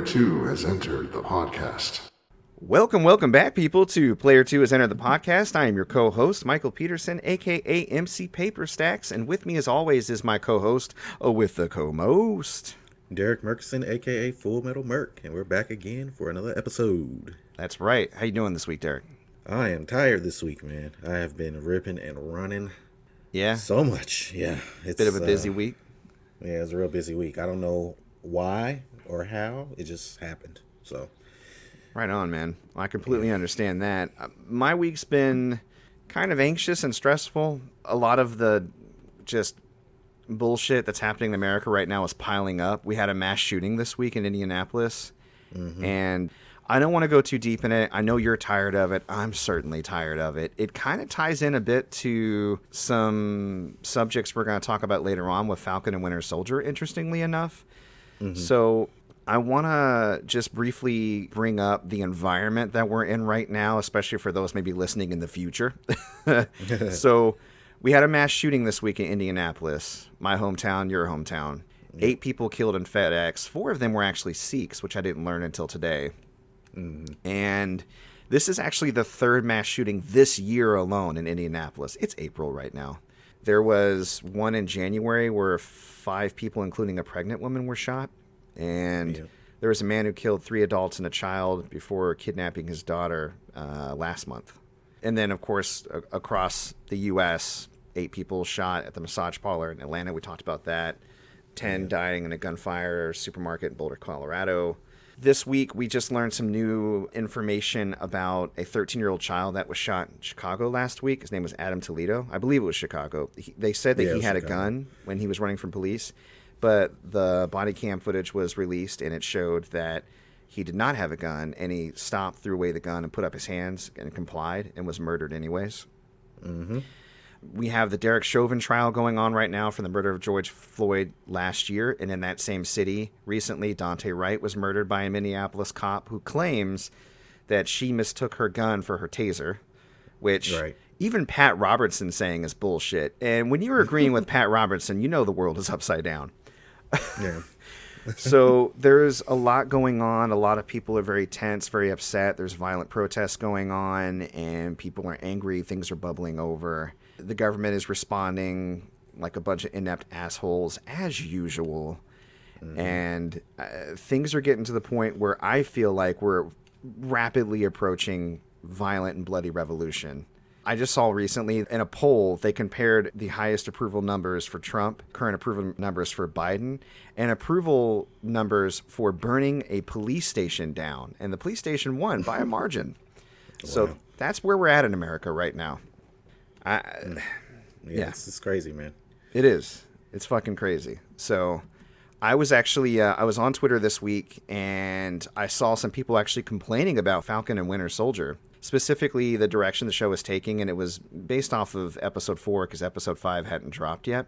2 has entered the podcast. Welcome back, people, to Player 2 has entered the podcast. I am your co-host, Michael Peterson, a.k.a. MC Paperstacks, and with me, as always, is my co-host with the co-most, Derrick Murkison, a.k.a. Full Metal Merc, and we're back again for another episode. That's right. How you doing this week, Derrick? I am tired this week, man. I have been ripping and running. Yeah? So much, yeah. It's bit of a busy week? Yeah, it's a real busy week. I don't know why or how. It just happened, so... Right on, man. I completely understand that. My week's been kind of anxious and stressful. A lot of the just bullshit that's happening in America right now is piling up. We had a mass shooting this week in Indianapolis, and I don't want to go too deep in it. I know you're tired of it. I'm certainly tired of it. It kind of ties in a bit to some subjects we're going to talk about later on with Falcon and Winter Soldier, interestingly enough. So I want to just briefly bring up the environment that we're in right now, especially for those maybe listening in the future. So we had a mass shooting this week in Indianapolis, my hometown, your hometown. 8 people killed in FedEx. 4 of them were actually Sikhs, which I didn't learn until today. And this is actually the 3rd mass shooting this year alone in Indianapolis. It's April right now. There was one in January where 5 people, including a pregnant woman, were shot. And there was a man who killed 3 adults and a child before kidnapping his daughter last month. And then, of course, across the U.S., 8 people shot at the massage parlor in Atlanta. We talked about that. 10 dying in a gunfire supermarket in Boulder, Colorado. This week, we just learned some new information about a 13-year-old child that was shot in Chicago last week. His name was Adam Toledo. I believe it was Chicago. They said that he had a gun when he was running from police, but the body cam footage was released, and it showed that he did not have a gun, and he stopped, threw away the gun, and put up his hands and complied and was murdered anyways. We have the Derek Chauvin trial going on right now for the murder of George Floyd last year. And in that same city, recently, Daunte Wright was murdered by a Minneapolis cop who claims that she mistook her gun for her taser, which even Pat Robertson saying is bullshit. And when you're agreeing with Pat Robertson, you know the world is upside down. So there's a lot going on. A lot of people are very tense, very upset. There's violent protests going on, and people are angry. Things are bubbling over. The government is responding like a bunch of inept assholes, as usual. And things are getting to the point where I feel like we're rapidly approaching violent and bloody revolution. I just saw recently in a poll, they compared the highest approval numbers for Trump, current approval numbers for Biden, and approval numbers for burning a police station down. And the police station won by a margin. So that's where we're at in America right now. It's crazy, man. It is. It's fucking crazy. So I was actually, I was on Twitter this week, and I saw some people actually complaining about Falcon and Winter Soldier, specifically the direction the show was taking, and it was based off of episode 4 because episode 5 hadn't dropped yet.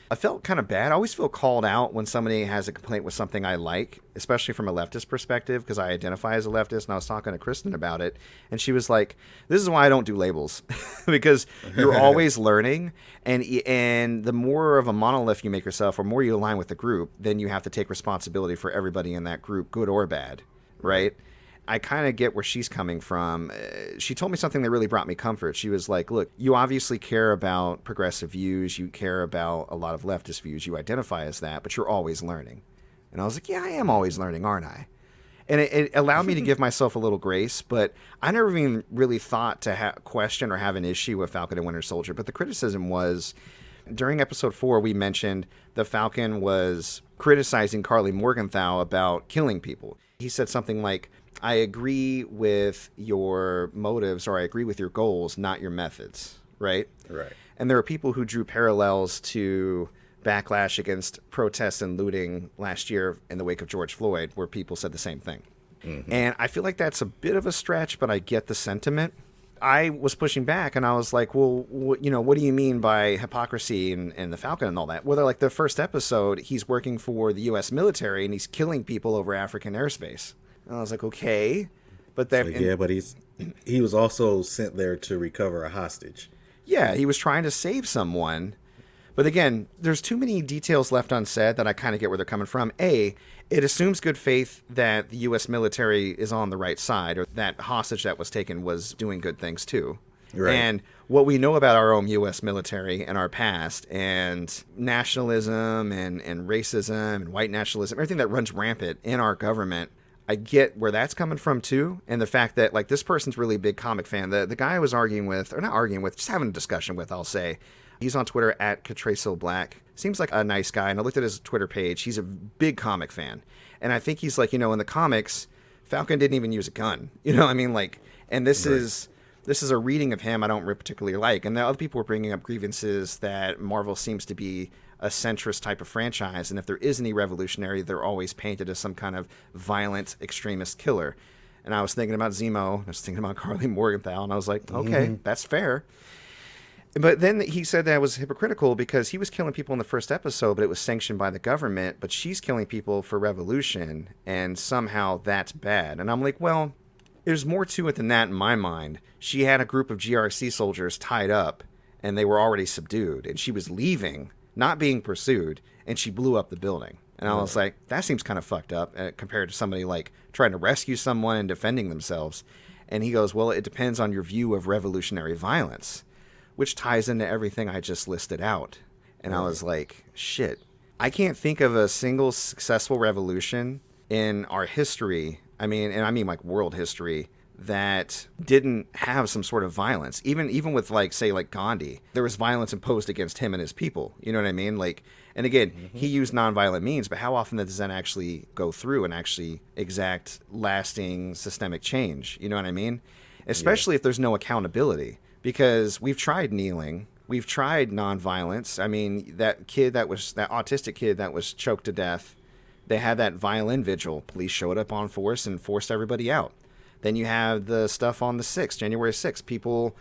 I felt kind of bad. I always feel called out when somebody has a complaint with something I like, especially from a leftist perspective, because I identify as a leftist, and I was talking to Kristen about it, and she was like, this is why I don't do labels, because you're always learning, and the more of a monolith you make yourself, or more you align with the group, then you have to take responsibility for everybody in that group, good or bad, right? I kind of get where she's coming from. She told me something that really brought me comfort. She was like, look, you obviously care about progressive views. You care about a lot of leftist views. You identify as that, but you're always learning. And I was like, yeah, I am always learning, aren't I? And it allowed me to give myself a little grace, but I never even really thought to question or have an issue with Falcon and Winter Soldier. But the criticism was, during episode 4, we mentioned the Falcon was criticizing Carly Morgenthau about killing people. He said something like, I agree with your motives, or I agree with your goals, not your methods, right? Right. And there are people who drew parallels to backlash against protests and looting last year in the wake of George Floyd, where people said the same thing. And I feel like that's a bit of a stretch, but I get the sentiment. I was pushing back, and I was like, well, what do you mean by hypocrisy and the Falcon and all that? Well, they're like, the first episode, he's working for the U.S. military, and he's killing people over African airspace. And I was like, okay. But then, but he was also sent there to recover a hostage. Yeah, he was trying to save someone. But again, there's too many details left unsaid that I kind of get where they're coming from. A, it assumes good faith that the U.S. military is on the right side, or that hostage that was taken was doing good things too. Right. And what we know about our own U.S. military and our past, and nationalism and racism and white nationalism, everything that runs rampant in our government, I get where that's coming from too. And the fact that, like, this person's really a big comic fan. The guy I was arguing with, or not arguing with, just having a discussion with, I'll say, he's on Twitter at @CatreSoBlack. Seems like a nice guy. And I looked at his Twitter page. He's a big comic fan. And I think he's like, in the comics, Falcon didn't even use a gun. You know what I mean? Like, and this is a reading of him I don't particularly like. And the other people were bringing up grievances that Marvel seems to be a centrist type of franchise. And if there is any revolutionary, they're always painted as some kind of violent extremist killer. And I was thinking about Zemo. I was thinking about Carly Morgenthau. And I was like, okay, that's fair. But then he said that was hypocritical because he was killing people in the first episode, but it was sanctioned by the government. But she's killing people for revolution, and somehow that's bad. And I'm like, well, there's more to it than that in my mind. She had a group of GRC soldiers tied up, and they were already subdued. And she was leaving, not being pursued, and she blew up the building. And I was like, that seems kind of fucked up compared to somebody like trying to rescue someone and defending themselves. And he goes, well, it depends on your view of revolutionary violence, which ties into everything I just listed out. And I was like, shit, I can't think of a single successful revolution in our history. I mean like world history, that didn't have some sort of violence. Even with, like, say, like Gandhi, there was violence imposed against him and his people. You know what I mean? Like, and again, he used nonviolent means, but how often does that actually go through and actually exact lasting systemic change? You know what I mean? Especially if there's no accountability. Because we've tried kneeling, we've tried nonviolence. I mean, that autistic kid that was choked to death, they had that violin vigil. Police showed up on force and forced everybody out. Then you have the stuff on the 6th, January 6th. People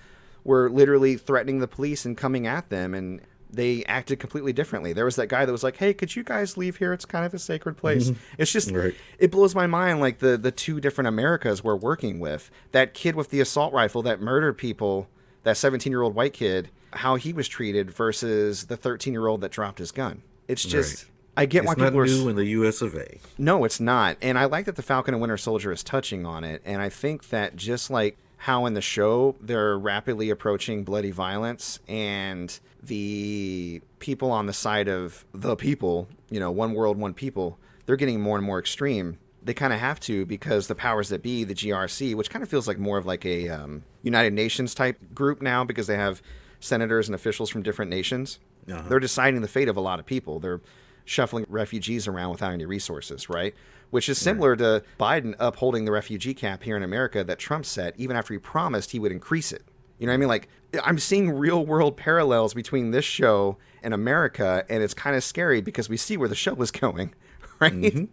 were literally threatening the police and coming at them, and they acted completely differently. There was that guy that was like, hey, could you guys leave here? It's kind of a sacred place. It's just, It blows my mind, like, the two different Americas we're working with. That kid with the assault rifle that murdered people, that 17-year-old white kid, how he was treated versus the 13-year-old that dropped his gun. It's just, I get why people are... It's not new in the U.S. of A. No, it's not. And I like that the Falcon and Winter Soldier is touching on it. And I think that just like how in the show they're rapidly approaching bloody violence, and the people on the side of the people, one world, one people, they're getting more and more extreme. They kind of have to, because the powers that be, the GRC, which kind of feels like more of like a United Nations type group now, because they have senators and officials from different nations. They're deciding the fate of a lot of people. They're shuffling refugees around without any resources, right? Which is similar to Biden upholding the refugee cap here in America that Trump set, even after he promised he would increase it. You know what I mean? Like, I'm seeing real world parallels between this show and America, and it's kind of scary because we see where the show is going, right? And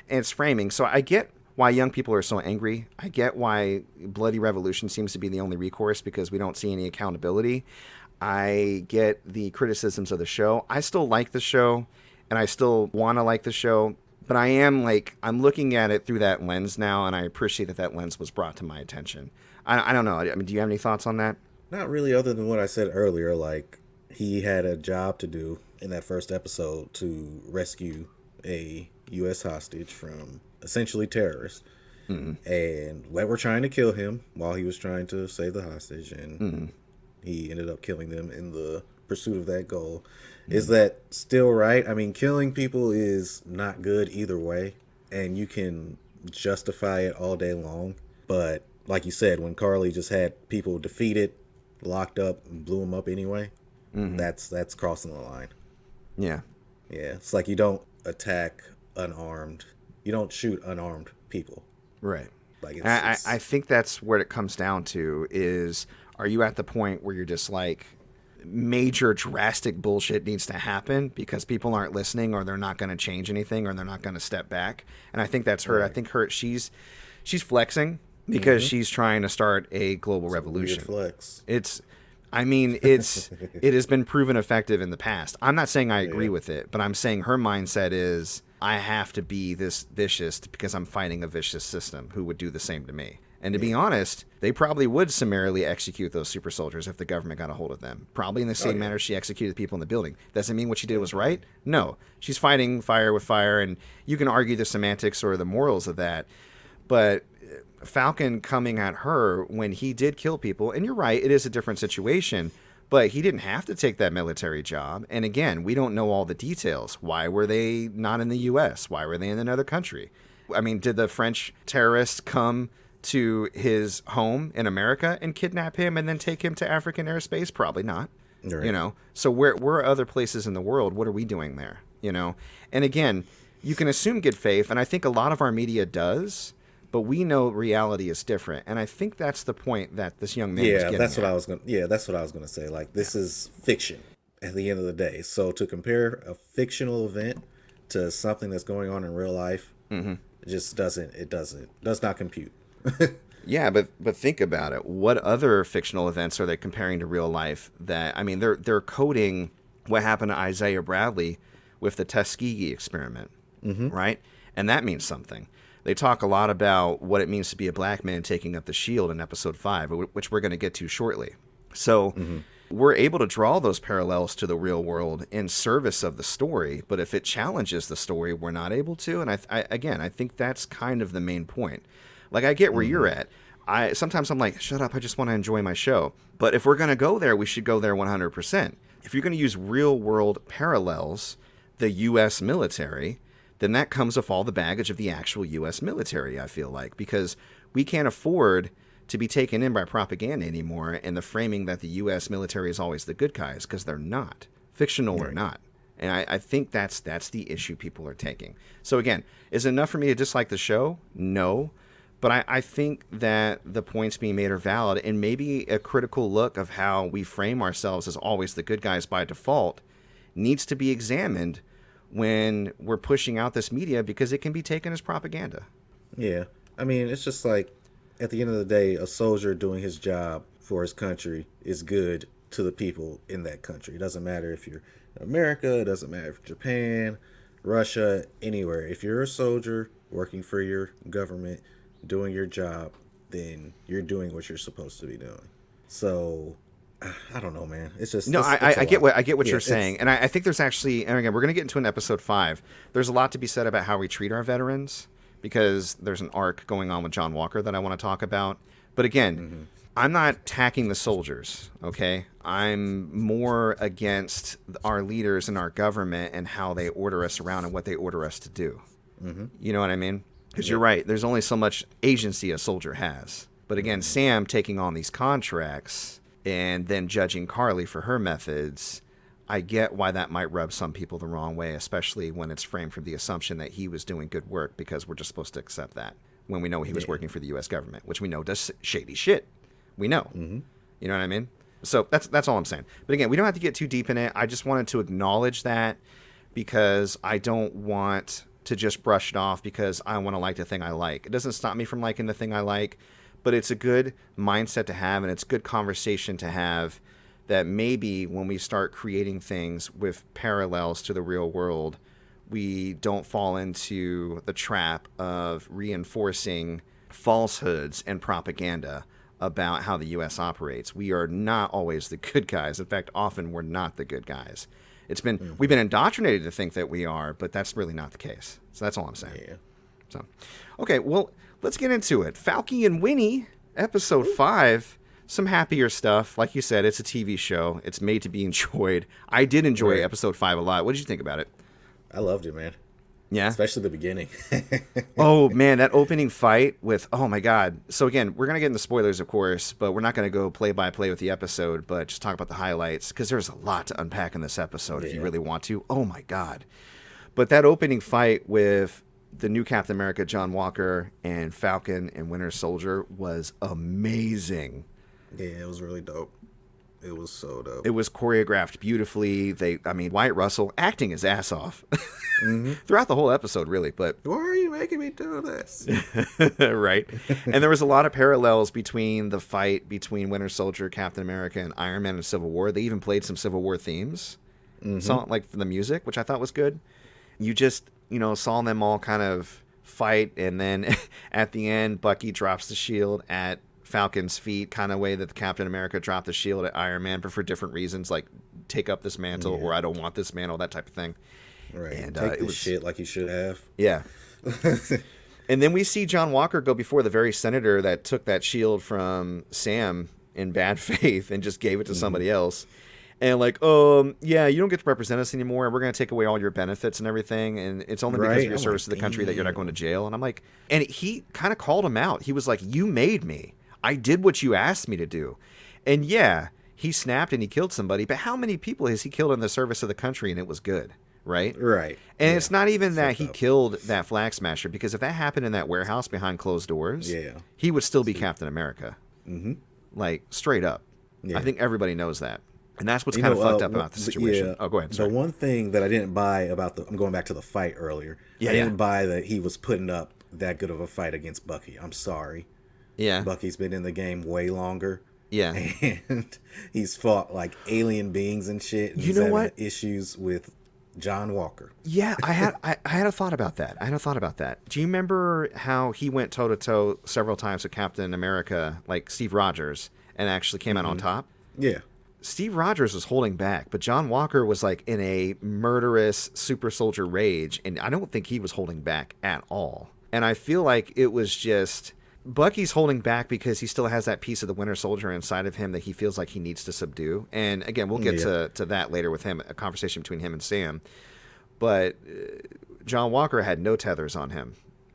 it's framing. So I get why young people are so angry. I get why bloody revolution seems to be the only recourse, because we don't see any accountability. I get the criticisms of the show. I still like the show, and I still want to like the show, but I'm looking at it through that lens now, and I appreciate that lens was brought to my attention. I don't know. I mean, do you have any thoughts on that? Not really, other than what I said earlier. Like, he had a job to do in that first episode to rescue a U.S. hostage from essentially terrorists. And they were trying to kill him while he was trying to save the hostage, and he ended up killing them in the pursuit of that goal. Is that still right? I mean, killing people is not good either way, and you can justify it all day long. But like you said, when Carly just had people defeated, locked up, and blew them up anyway, that's crossing the line. Yeah. It's like you don't attack unarmed. You don't shoot unarmed people. Right. Like I think that's where it comes down to is, are you at the point where you're just like, major drastic bullshit needs to happen because people aren't listening, or they're not going to change anything, or they're not going to step back? And I think that's her. Right. I think she's flexing because she's trying to start a global revolution. Flex. It has been proven effective in the past. I'm not saying I agree with it, but I'm saying her mindset is, I have to be this vicious because I'm fighting a vicious system who would do the same to me. And to be honest, they probably would summarily execute those super soldiers if the government got a hold of them. Probably in the same manner she executed people in the building. Doesn't mean what she did was right? No. She's fighting fire with fire, and you can argue the semantics or the morals of that. But Falcon coming at her when he did kill people, and you're right, it is a different situation, but he didn't have to take that military job. And again, we don't know all the details. Why were they not in the U.S.? Why were they in another country? I mean, did the French terrorists come to his home in America and kidnap him and then take him to African airspace? Probably not. Right. You know, so where are other places in the world? What are we doing there? You know, and again, you can assume good faith, and I think a lot of our media does, but we know reality is different, and I think that's the point that this young man was getting that's at. what I was going. That's what I was going to say. Like, this is fiction at the end of the day. So to compare a fictional event to something that's going on in real life, it just does not compute. Yeah, but think about it. What other fictional events are they comparing to real life? That, I mean, they're coding what happened to Isaiah Bradley with the Tuskegee experiment, right? And that means something. They talk a lot about what it means to be a black man taking up the shield in episode 5, which we're going to get to shortly. So we're able to draw those parallels to the real world in service of the story, but if it challenges the story, we're not able to. And I think that's kind of the main point. Like, I get where you're at. Sometimes I'm like, shut up, I just want to enjoy my show. But if we're going to go there, we should go there 100%. If you're going to use real-world parallels, the U.S. military, then that comes with all the baggage of the actual U.S. military, I feel like. Because we can't afford to be taken in by propaganda anymore and the framing that the U.S. military is always the good guys, because they're not. Fictional or not. And I think that's the issue people are taking. So again, is it enough for me to dislike the show? No. But I think that the points being made are valid, and maybe a critical look of how we frame ourselves as always the good guys by default needs to be examined when we're pushing out this media, because it can be taken as propaganda. Yeah. I mean, it's just like, at the end of the day, a soldier doing his job for his country is good to the people in that country. It doesn't matter if you're in America, it doesn't matter if you're Japan, Russia, anywhere. If you're a soldier working for your government, doing your job, then you're doing what you're supposed to be doing. So I don't know, man. It's just I get what you're saying, and I think there's actually, and again, we're going to get into an episode 5. There's a lot to be said about how we treat our veterans, because there's an arc going on with John Walker that I want to talk about. But again, I'm not attacking the soldiers, okay? I'm more against our leaders and our government and how they order us around and what they order us to do. You know what I mean? Because you're right, there's only so much agency a soldier has. But again, Sam taking on these contracts and then judging Carly for her methods, I get why that might rub some people the wrong way, especially when it's framed from the assumption that he was doing good work, because we're just supposed to accept that when we know he was working for the U.S. government, which we know does shady shit. We know. You know what I mean? So that's all I'm saying. But again, we don't have to get too deep in it. I just wanted to acknowledge that, because I don't want to just brush it off because I want to like the thing I like. It doesn't stop me from liking the thing I like, but it's a good mindset to have, and it's good conversation to have, that maybe when we start creating things with parallels to the real world, we don't fall into the trap of reinforcing falsehoods and propaganda about how the U.S. operates. We are not always the good guys. In fact, often we're not the good guys. We've been indoctrinated to think that we are, but that's really not the case. So that's all I'm saying. Yeah. So, okay, well, let's get into it. Falky and Winnie, episode 5. Some happier stuff. Like you said, it's a TV show. It's made to be enjoyed. I did enjoy episode 5 a lot. What did you think about it? I loved it, man. Yeah? Especially the beginning. Oh, man, that opening fight with... Oh, my God. So, again, we're going to get into spoilers, of course, but we're not going to go play-by-play with the episode, but just talk about the highlights, because there's a lot to unpack in this episode if you really want to. Oh, my God. But that opening fight with the new Captain America, John Walker, and Falcon and Winter Soldier was amazing. Yeah, it was really dope. It was so dope. It was choreographed beautifully. Wyatt Russell acting his ass off throughout the whole episode, really. But why are you making me do this? Right. And there was a lot of parallels between the fight between Winter Soldier, Captain America, and Iron Man in Civil War. They even played some Civil War themes, like for the music, which I thought was good. You just, saw them all kind of fight, and then at the end, Bucky drops the shield at Falcon's feet, kind of way that the Captain America dropped the shield at Iron Man, but for different reasons, like take up this mantle or I don't want this mantle, that type of thing. Right. And take this shit like you should have. Yeah. And then we see John Walker go before the very senator that took that shield from Sam in bad faith and just gave it to somebody else. And like, yeah, you don't get to represent us anymore, and we're going to take away all your benefits and everything, and it's only because of your service to the country that you're not going to jail. And I'm like, and he kind of called him out. He was like, you made me. I did what you asked me to do. And yeah, he snapped and he killed somebody, but how many people has he killed in the service of the country and it was good, right? Right. And it's not even that he killed that Flag Smasher, because if that happened in that warehouse behind closed doors, he would still be Captain America. Mm-hmm. Like, straight up. Yeah. I think everybody knows that. And that's what's kind of fucked up about the situation. Yeah, go ahead. Sorry. The one thing that I didn't buy about I'm going back to the fight earlier. I didn't buy that he was putting up that good of a fight against Bucky. I'm sorry. Yeah. Bucky's been in the game way longer. Yeah. And he's fought like alien beings and shit. And you know what? Issues with John Walker. Yeah, I had a thought about that. Do you remember how he went toe to toe several times with Captain America, like Steve Rogers, and actually came out on top? Yeah. Steve Rogers was holding back, but John Walker was like in a murderous super soldier rage, and I don't think he was holding back at all. And I feel like it was just Bucky's holding back because he still has that piece of the Winter Soldier inside of him that he feels like he needs to subdue. And again, we'll get to that later with him, a conversation between him and Sam. But John Walker had no tethers on him,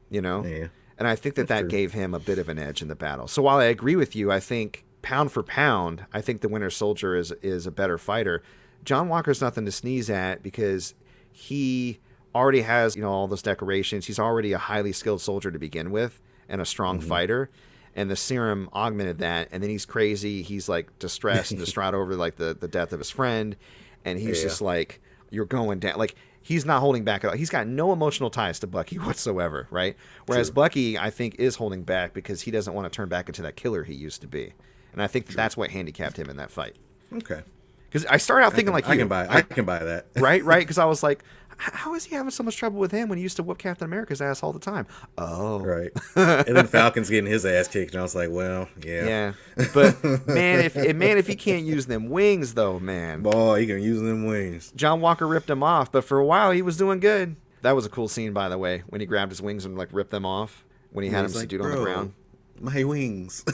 you know? Yeah. And I think that gave him a bit of an edge in the battle. So while I agree with you, I think pound for pound, I think the Winter Soldier is a better fighter. John Walker's nothing to sneeze at because he already has, you know, all those decorations. He's already a highly skilled soldier to begin with and a strong fighter. And the serum augmented that. And then he's crazy. He's like distressed and distraught over like the death of his friend. And he's just like, you're going down. Like, he's not holding back at all. He's got no emotional ties to Bucky whatsoever, right? Whereas Bucky, I think, is holding back because he doesn't want to turn back into that killer he used to be. And I think that's what handicapped him in that fight. Okay. Because I started out thinking I can buy that. Right? Because I was like, how is he having so much trouble with him when he used to whoop Captain America's ass all the time? Oh. Right. And then Falcon's getting his ass kicked, and I was like, well, yeah. But, man, if he can't use them wings, though, man. Boy, he can use them wings. John Walker ripped him off, but for a while he was doing good. That was a cool scene, by the way, when he grabbed his wings and, like, ripped them off when he had him subdued on the ground. My wings.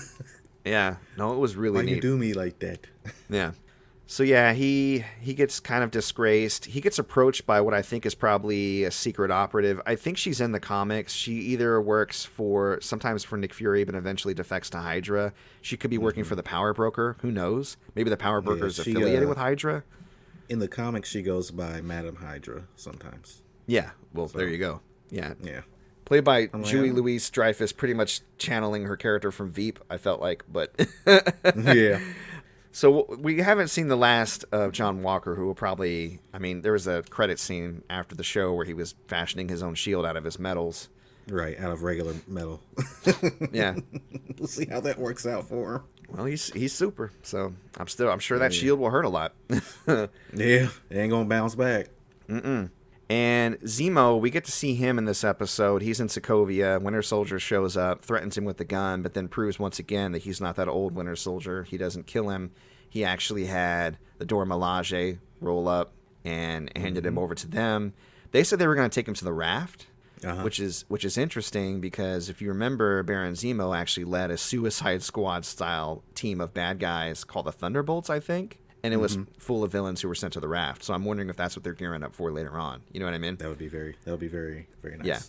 Yeah. No, it was really neat. Why you do me like that? Yeah. So, yeah, he gets kind of disgraced. He gets approached by what I think is probably a secret operative. I think she's in the comics. She either works sometimes for Nick Fury, but eventually defects to Hydra. She could be working for the Power Broker. Who knows? Maybe the Power Broker is affiliated with Hydra. In the comics, she goes by Madam Hydra sometimes. Yeah. Well, there you go. Yeah. Yeah. Played by Julie Louis-Dreyfus, pretty much channeling her character from Veep, I felt like. But yeah. So we haven't seen the last of John Walker, who will probably... I mean, there was a credit scene after the show where he was fashioning his own shield out of his metals. Right, out of regular metal. Yeah. We'll see how that works out for him. Well, he's super, so I'm sure that shield will hurt a lot. Yeah, it ain't gonna bounce back. Mm-mm. And Zemo, we get to see him in this episode. He's in Sokovia. Winter Soldier shows up, threatens him with the gun, but then proves once again that he's not that old Winter Soldier. He doesn't kill him. He actually had the Dora Milaje roll up and handed him over to them. They said they were going to take him to the raft, which is interesting because if you remember, Baron Zemo actually led a Suicide Squad style team of bad guys called the Thunderbolts, I think. And it was full of villains who were sent to the raft. So I'm wondering if that's what they're gearing up for later on. You know what I mean? That would be very, very nice. Yeah,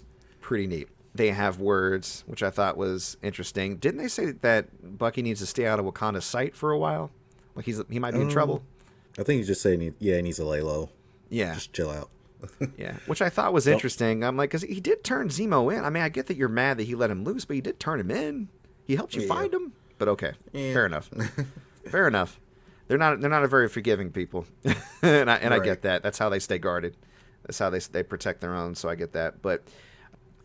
pretty neat. They have words, which I thought was interesting. Didn't they say that Bucky needs to stay out of Wakanda's sight for a while? Like he might be in trouble? I think he's just saying, he needs to lay low. Yeah. Just chill out. Yeah, which I thought was interesting. I'm like, because he did turn Zemo in. I mean, I get that you're mad that he let him loose, but he did turn him in. He helped you find him. But okay, fair enough. Fair enough. They're not a very forgiving people, and I get that. That's how they stay guarded. That's how they protect their own. So I get that. But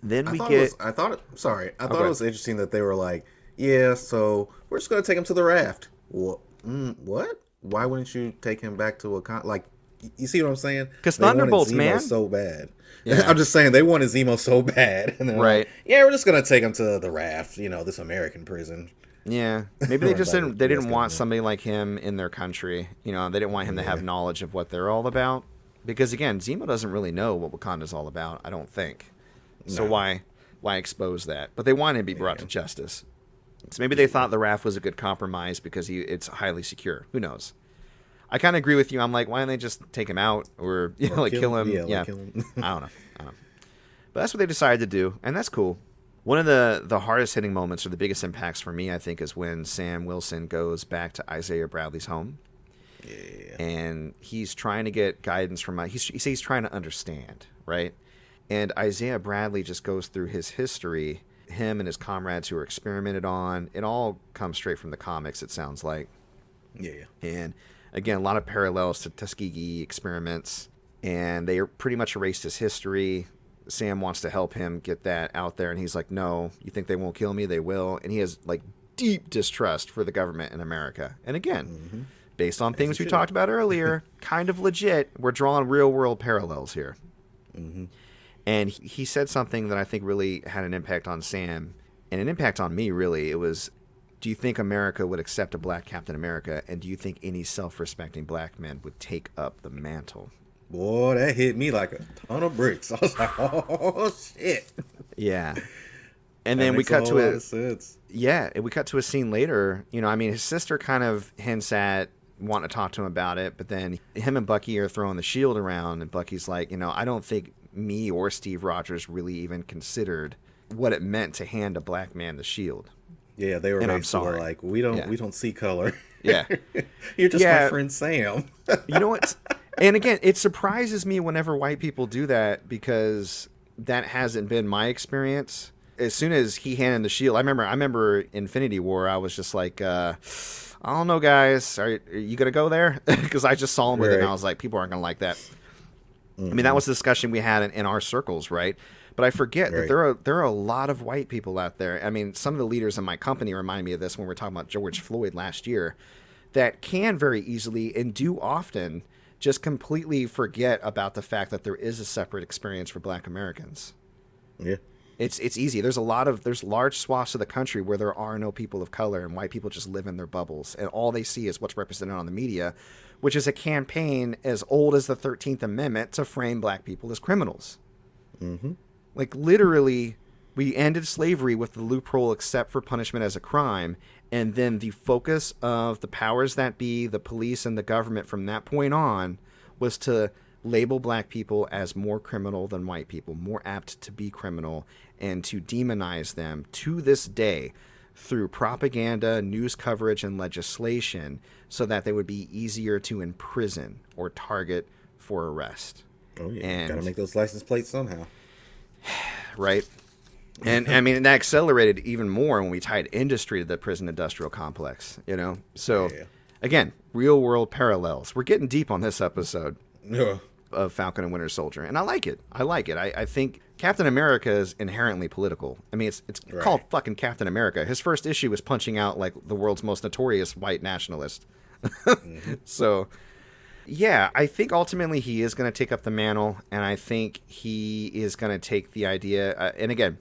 then I thought it was interesting that they were like, yeah, so we're just gonna take him to the raft. What? Why wouldn't you take him back to Wakanda? Like, you see what I'm saying? 'Cause They wanted Thunderbolts, Zemo man. so bad. Yeah. I'm just saying they wanted Zemo so bad, and they're Right. like, yeah, we're just gonna take him to the Raft, this American prison. Yeah, maybe they just By didn't. the They US didn't want government. somebody like him in their country. They didn't want him to have knowledge of what they're all about. Because again, Zemo doesn't really know what Wakanda's all about. I don't think. So No. why expose that? But they want him to be brought to justice. So maybe they thought the Raft was a good compromise because it's highly secure. Who knows? I kind of agree with you. I'm like, why don't they just take him out or kill him? Yeah, kill him. I don't know. But that's what they decided to do, and that's cool. One of the hardest hitting moments or the biggest impacts for me, I think, is when Sam Wilson goes back to Isaiah Bradley's home. Yeah. And he's trying to get guidance from he says he's trying to understand, right? And Isaiah Bradley just goes through his history, him and his comrades who are experimented on. It all comes straight from the comics, it sounds like. Yeah. And again, a lot of parallels to Tuskegee experiments, and they pretty much erased his history. Sam wants to help him get that out there, and he's like, no, you think they won't kill me? They will. And he has like deep distrust for the government in America. And again, based on things we talked about earlier, kind of legit, we're drawing real world parallels here. And he said something that I think really had an impact on Sam and an impact on me, really. It was, do you think America would accept a black Captain America? And do you think any self-respecting black man would take up the mantle? Boy, that hit me like a ton of bricks. I was like, oh, shit. Yeah. And then we cut to we cut to a scene later. His sister kind of hints at wanting to talk to him about it, but then him and Bucky are throwing the shield around, and Bucky's like, I don't think me or Steve Rogers really even considered what it meant to hand a black man the shield. Yeah, they were basically like, we don't see color. Yeah. You're just my friend Sam. You know what? And again, it surprises me whenever white people do that because that hasn't been my experience. As soon as he handed the shield, I remember Infinity War, I was just like, I don't know, guys. Are you going to go there? Because I just saw him with it, and I was like, people aren't going to like that. That was the discussion we had in our circles, right? But I forget that there are a lot of white people out there. Some of the leaders in my company remind me of this when we were talking about George Floyd last year, that can very easily and do often just completely forget about the fact that there is a separate experience for black Americans. Yeah. It's easy. There's large swaths of the country where there are no people of color, and white people just live in their bubbles, and all they see is what's represented on the media, which is a campaign as old as the 13th Amendment to frame black people as criminals. Like, literally, we ended slavery with the loophole except for punishment as a crime, and then the focus of the powers that be, the police and the government from that point on, was to label black people as more criminal than white people, more apt to be criminal, and to demonize them to this day through propaganda, news coverage, and legislation so that they would be easier to imprison or target for arrest. Oh, yeah. And Gotta make those license plates somehow. Right. And that accelerated even more when we tied industry to the prison industrial complex, So, again, real world parallels. We're getting deep on this episode of Falcon and Winter Soldier, and I like it. I think Captain America is inherently political. It's called fucking Captain America. His first issue was punching out like the world's most notorious white nationalist. So, yeah, I think ultimately he is going to take up the mantle, and I think he is going to take the idea. And again,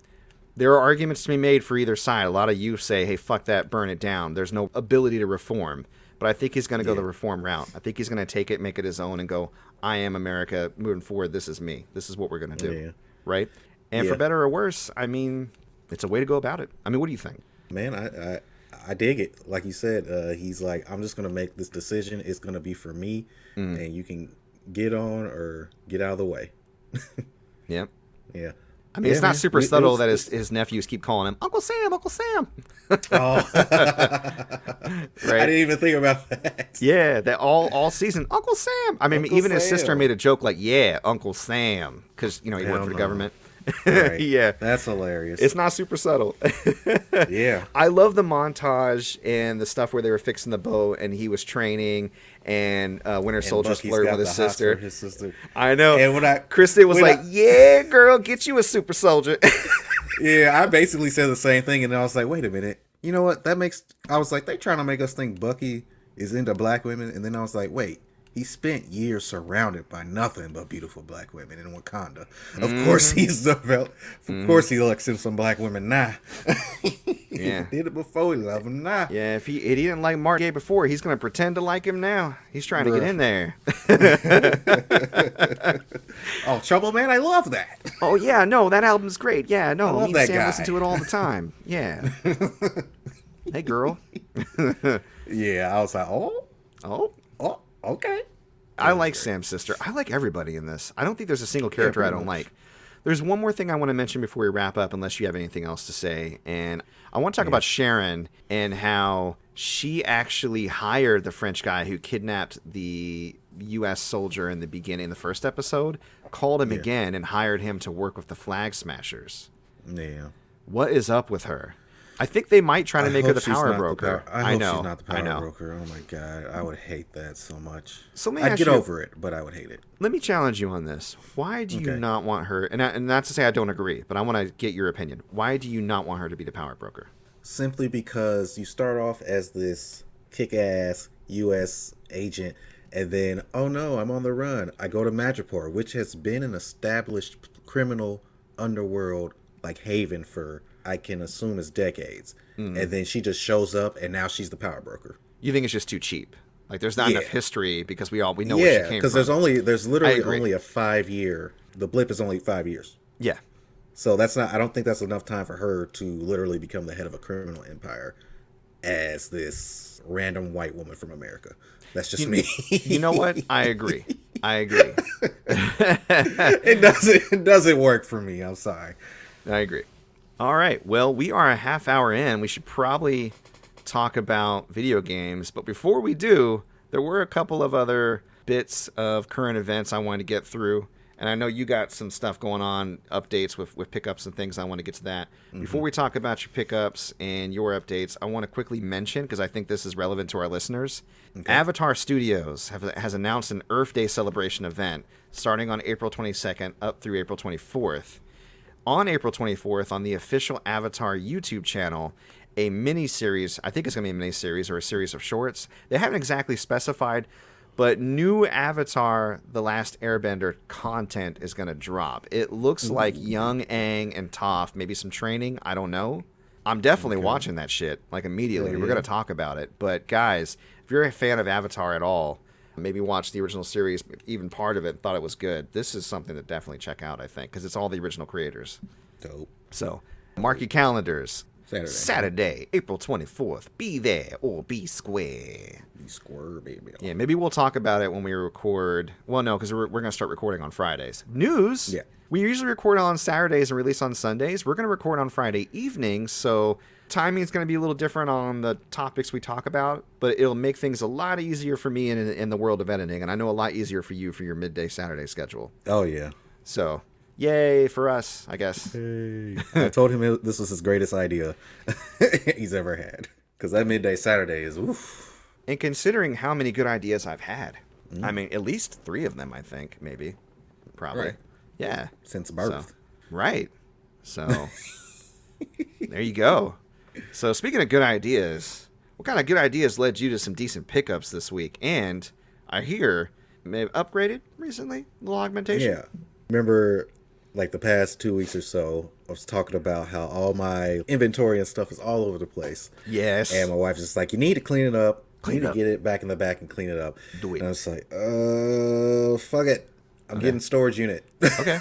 there are arguments to be made for either side. A lot of youth say, hey, fuck that, burn it down. There's no ability to reform. But I think he's going to go the reform route. I think he's going to take it, make it his own, and go, I am America. Moving forward, this is me. This is what we're going to do. Yeah. Right? And for better or worse, it's a way to go about it. What do you think? Man, I dig it. Like you said, he's like, I'm just going to make this decision. It's going to be for me, and you can get on or get out of the way. Yep. Yeah. It's not super subtle that his nephews keep calling him Uncle Sam, Uncle Sam. Oh, right? I didn't even think about that. Yeah, that all season, Uncle Sam. Uncle even his sister made a joke like, "Yeah, Uncle Sam," because he worked for the government. Right. Yeah, that's hilarious. It's not super subtle. Yeah, I love the montage and the stuff where they were fixing the boat and he was training and Winter Soldier's flirting with his sister. I know. And Christy was like, "Yeah, girl, get you a super soldier." Yeah, I basically said the same thing, and I was like, "Wait a minute, you know what? I was like, they trying to make us think Bucky is into black women," and then I was like, "Wait, He spent years surrounded by nothing but beautiful black women in Wakanda. Of course of course he looks at some black women now. Yeah. He did it before, he loved them now. Yeah, if he didn't like Mark Gay before, he's going to pretend to like him now. He's trying to get in there. Oh, Trouble Man, I love that. Oh, yeah, no, that album's great. Yeah, no, I love me and that Sam guy. listen to it all the time. Yeah. Hey, girl. Yeah, I was like, oh, okay. I like Sam's sister. I like everybody in this. I don't think there's a single character I don't like. There's one more thing I want to mention before we wrap up, unless you have anything else to say. And I want to talk about Sharon and how she actually hired the French guy who kidnapped the U.S. soldier in the beginning, in the first episode, called him again and hired him to work with the Flag Smashers. Yeah. What is up with her? I think they might try to make her the power broker. I hope she's not the power broker. Oh my god, I would hate that so much. So let me I'd get over it, but I would hate it. Let me challenge you on this. Why do you not want her? And not to say I don't agree, but I want to get your opinion. Why do you not want her to be the power broker? Simply because you start off as this kick-ass U.S. agent, and then, oh no, I'm on the run. I go to Madripoor, which has been an established criminal underworld like haven for, I can assume, is decades. And then she just shows up, and now she's the power broker. You think it's just too cheap? Like there's not enough history because we know where she came from. Because there's literally only a 5-year. The blip is only 5 years. Yeah. So that's not. I don't think that's enough time for her to literally become the head of a criminal empire as this random white woman from America. That's just me. You know what? I agree. It doesn't work for me. I'm sorry. I agree. All right. Well, we are a half hour in. We should probably talk about video games. But before we do, there were a couple of other bits of current events I wanted to get through. And I know you got some stuff going on, updates with pickups and things. I want to get to that. Before we talk about your pickups and your updates, I want to quickly mention, because I think this is relevant to our listeners, Avatar Studios has announced an Earth Day celebration event starting on April 22nd up through April 24th. On April 24th, on the official Avatar YouTube channel, a mini-series, I think it's going to be a mini-series or a series of shorts. They haven't exactly specified, but new Avatar The Last Airbender content is going to drop. It looks like young Aang and Toph, maybe some training, I don't know. I'm definitely watching that shit, like immediately. We're going to talk about it. But guys, if you're a fan of Avatar at all, maybe watch the original series, even part of it, thought it was good. This is something to definitely check out, I think, because it's all the original creators. Dope. So, mark your calendars. Saturday, April 24th. Be there or be square. Be square, baby. Yeah, maybe we'll talk about it when we record. Well, no, because we're going to start recording on Fridays. News. Yeah. We usually record on Saturdays and release on Sundays. We're going to record on Friday evenings, so timing is going to be a little different on the topics we talk about, but it'll make things a lot easier for me in the world of editing, and I know a lot easier for you for your midday Saturday schedule. Oh, yeah. So, yay for us, I guess. Hey. I told him this was his greatest idea he's ever had, because that midday Saturday is oof. And considering how many good ideas I've had, I mean, at least 3 of them, I think, maybe. Probably. Right. Yeah. Since birth. So, right. So, there you go. So, speaking of good ideas, what kind of good ideas led you to some decent pickups this week? And I hear may have upgraded recently, a little augmentation. Yeah. Remember, like the past 2 weeks or so, I was talking about how all my inventory and stuff is all over the place. Yes. And my wife's just like, you need to clean it up. You need to get it back in the back and clean it up. Do it. And I was like, fuck it. I'm getting a storage unit. Okay.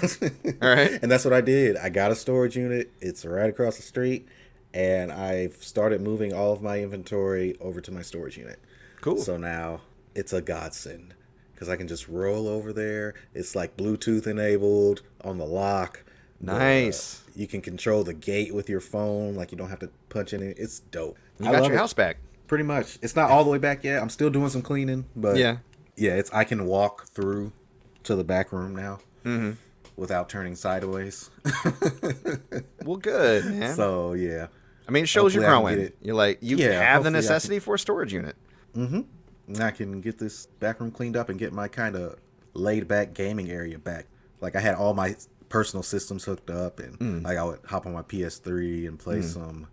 All right. And that's what I did. I got a storage unit. It's right across the street. And I've started moving all of my inventory over to my storage unit. Cool. So now it's a godsend. Because I can just roll over there. It's like Bluetooth enabled on the lock. Nice. You can control the gate with your phone. Like you don't have to punch in it. It's dope. You got your house back. Pretty much. It's not all the way back yet. I'm still doing some cleaning. But yeah, I can walk through to the back room now without turning sideways. Well, good, man. So, yeah. I mean, it shows you're growing. You're like, you have the necessity for a storage unit. Mm-hmm. And I can get this back room cleaned up and get my kind of laid-back gaming area back. Like, I had all my personal systems hooked up, and like I would hop on my PS3 and play some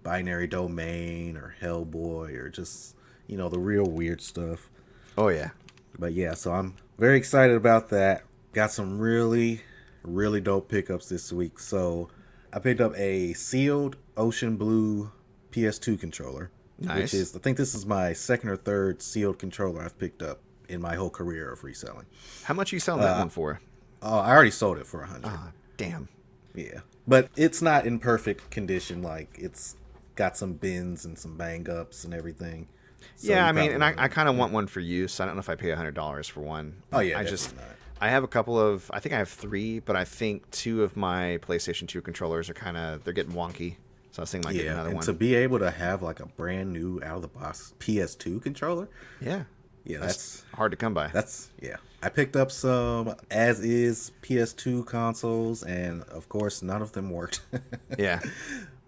Binary Domain or Hellboy or just, the real weird stuff. Oh, yeah. But yeah, so I'm very excited about that. Got some really, really dope pickups this week. So I picked up a sealed Ocean Blue PS2 controller. Nice. Which is, I think this is my second or third sealed controller I've picked up in my whole career of reselling. How much are you selling that one for? Oh, I already sold it for $100. Ah, damn. Yeah, but it's not in perfect condition. Like, it's got some bends and some bang ups and everything. So Yeah, you I mean, and probably I kind of want one for use. I don't know if I pay $100 for one. Oh, yeah, I definitely not. I have a couple of, I think I have 3, but I think 2 of my PlayStation 2 controllers are they're getting wonky. So I was thinking I might get Yeah, another and one. to be able to have like a brand new out of the box PS2 controller, Yeah. yeah, that's hard to come by. yeah. I picked up some as is PS2 consoles, and of course, none of them worked. Yeah.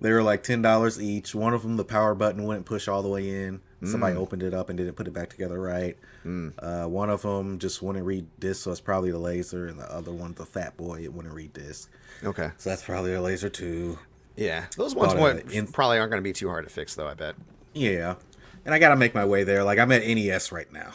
They were like $10 each. One of them, the power button wouldn't push all the way in. Somebody opened it up and didn't put it back together right. One of them just wouldn't read disc, so it's probably the laser. And the other one, the fat boy, it wouldn't read disc. Okay. So that's probably a laser too. Yeah. Those ones But, probably aren't going to be too hard to fix, though, I bet. Yeah. And I gotta make my way there. Like, I'm at NES right now.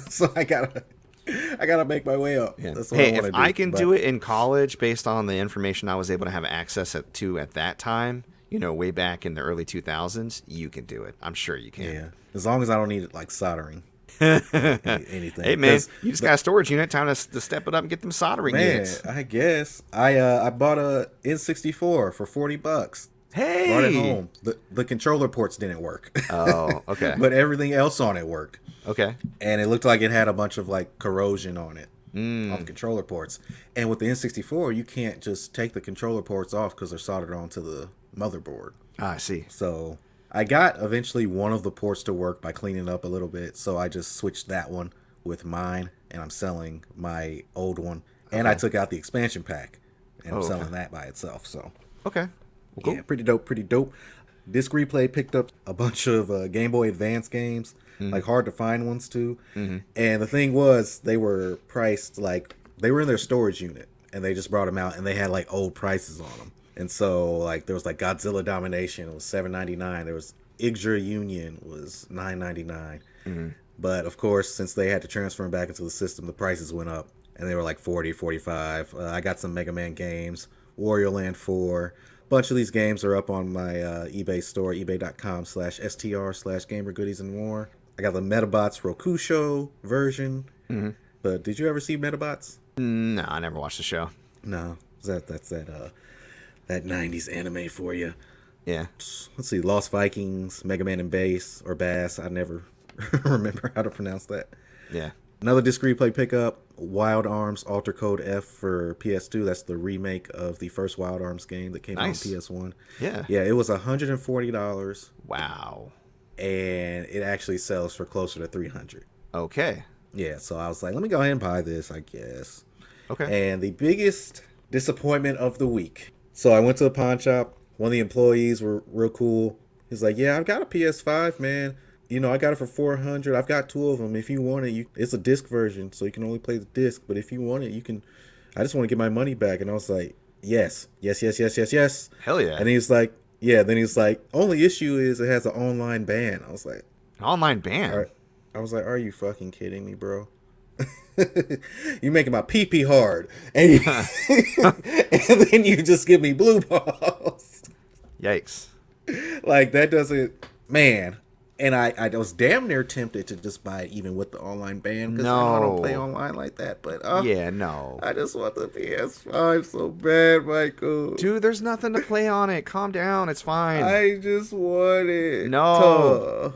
So I gotta make my way up. Yeah. That's what Hey, I want if to do. I can do it in college based on the information I was able to have access to at that time, way back in the early 2000s, you can do it. I'm sure you can. Yeah. As long as I don't need it like soldering. Anything. Hey, man, you just got a storage unit. Time to step it up and get them soldering Man, units. I guess. I bought a N64 for $40. Hey! Brought it home. The controller ports didn't work. Oh, okay. But everything else on it worked. Okay. And it looked like it had a bunch of like corrosion on it. On the controller ports. And with the N64, you can't just take the controller ports off because they're soldered onto the motherboard. Ah, I see. So I got eventually one of the ports to work by cleaning up a little bit. So I just switched that one with mine, and I'm selling my old one. And I took out the expansion pack, and I'm selling that by itself. So Okay. Well, cool. yeah, pretty dope, pretty dope. Disc Replay picked up a bunch of Game Boy Advance games, like hard to find ones too. And the thing was, they were priced like they were in their storage unit, and they just brought them out, and they had like old prices on them. And so like there was like Godzilla Domination, it was $7.99. There was Igdra Union was $9.99. But of course, since they had to transfer them back into the system, the prices went up, and they were like $40, $45. I got some Mega Man games, Wario Land 4. Bunch of these games are up on my eBay store, ebay.com/str/gamergoodies and more. I got the Metabots Rokusho version. But did you ever see Metabots? No, I never watched the show. No. That's that 90s anime for you. Yeah. Let's see, Lost Vikings, Mega Man and Bass, or Bass. I never remember how to pronounce that. Yeah. Another Disc Replay pickup, Wild Arms Alter Code F for PS2. That's the remake of the first Wild Arms game that came out on PS1. Yeah. Yeah, it was $140. Wow. And it actually sells for closer to $300. Okay. Yeah, so I was like, let me go ahead and buy this, I guess. Okay. And the biggest disappointment of the week. So I went to a pawn shop. One of the employees were real cool. He's like, yeah, I've got a PS5, man. I got it for $400. I've got 2 of them. If you want it, it's a disc version, so you can only play the disc. But if you want it, you can. I just want to get my money back. And I was like, yes. Hell yeah. And he's like, yeah. Then he's like, only issue is it has an online ban. I was like, An online ban? are you fucking kidding me, bro? You're making my pee-pee hard. And, and then you just give me blue balls. Yikes. Like, that doesn't. Man. And I was damn near tempted to just buy it even with the online ban. Because I don't play online like that. But yeah, no. I just want the PS5 so bad, Michael. Dude, there's nothing to play on it. Calm down. It's fine. I just want it. No.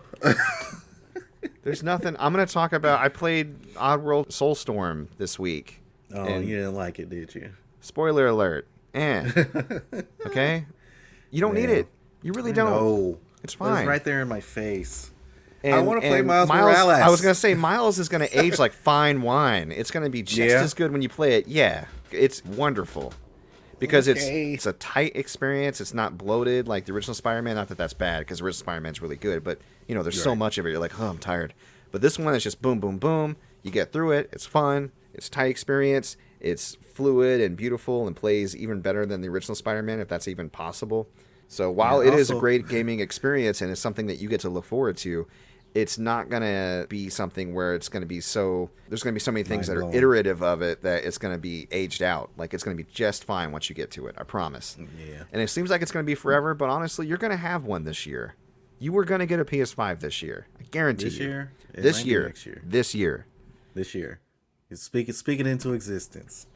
There's nothing. I'm going to talk about. I played Oddworld Soulstorm this week. Oh, and you didn't like it, did you? Spoiler alert. Okay? You don't need it. You really don't. No. It's fine. It's right there in my face. And, I want to play Miles Morales. Morales. I was going to say, Miles is going to age like fine wine. It's going to be just as good when you play it. Yeah, it's wonderful. Because it's a tight experience. It's not bloated like the original Spider-Man. Not that that's bad, because the original Spider-Man's really good. But, there's so much of it. You're like, oh, I'm tired. But this one is just boom, boom, boom. You get through it. It's fun. It's a tight experience. It's fluid and beautiful and plays even better than the original Spider-Man, if that's even possible. So while it is a great gaming experience and it's something that you get to look forward to, it's not going to be something where it's going to be so... There's going to be so many things that are Mind-blowing. iterative of it that it's going to be aged out. Like, it's going to be just fine once you get to it. I promise. Yeah. And it seems like it's going to be forever, but honestly, you're going to have one this year. You were going to get a PS5 this year. I guarantee This you. year? It This might be year. next year. This year. This year. It's speaking into existence.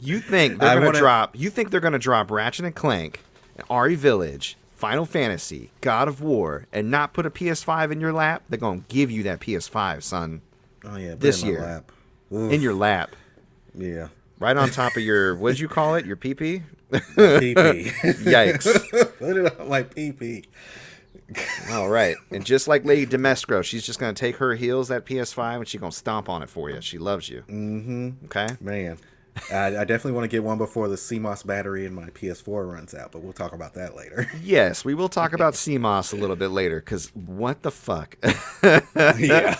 You think they're going to drop... You think they're going to drop Ratchet and Clank, and RE Village, Final Fantasy, God of War, and not put a PS5 in your lap? They're going to give you that PS5, son. Oh yeah, put This it in year. my lap. Oof. In your lap. Yeah. Right on top of your... What did you call it? Your pee-pee? PP. Yikes. Put it on my PP. All right. And just like Lady Demestro, she's just going to take her heels, that PS5, and she's going to stomp on it for you. She loves you. Mm-hmm. Okay? Man. I definitely want to get one before the CMOS battery in my PS4 runs out, but we'll talk about that later. Yes, we will talk about CMOS a little bit later, because what the fuck? Yeah.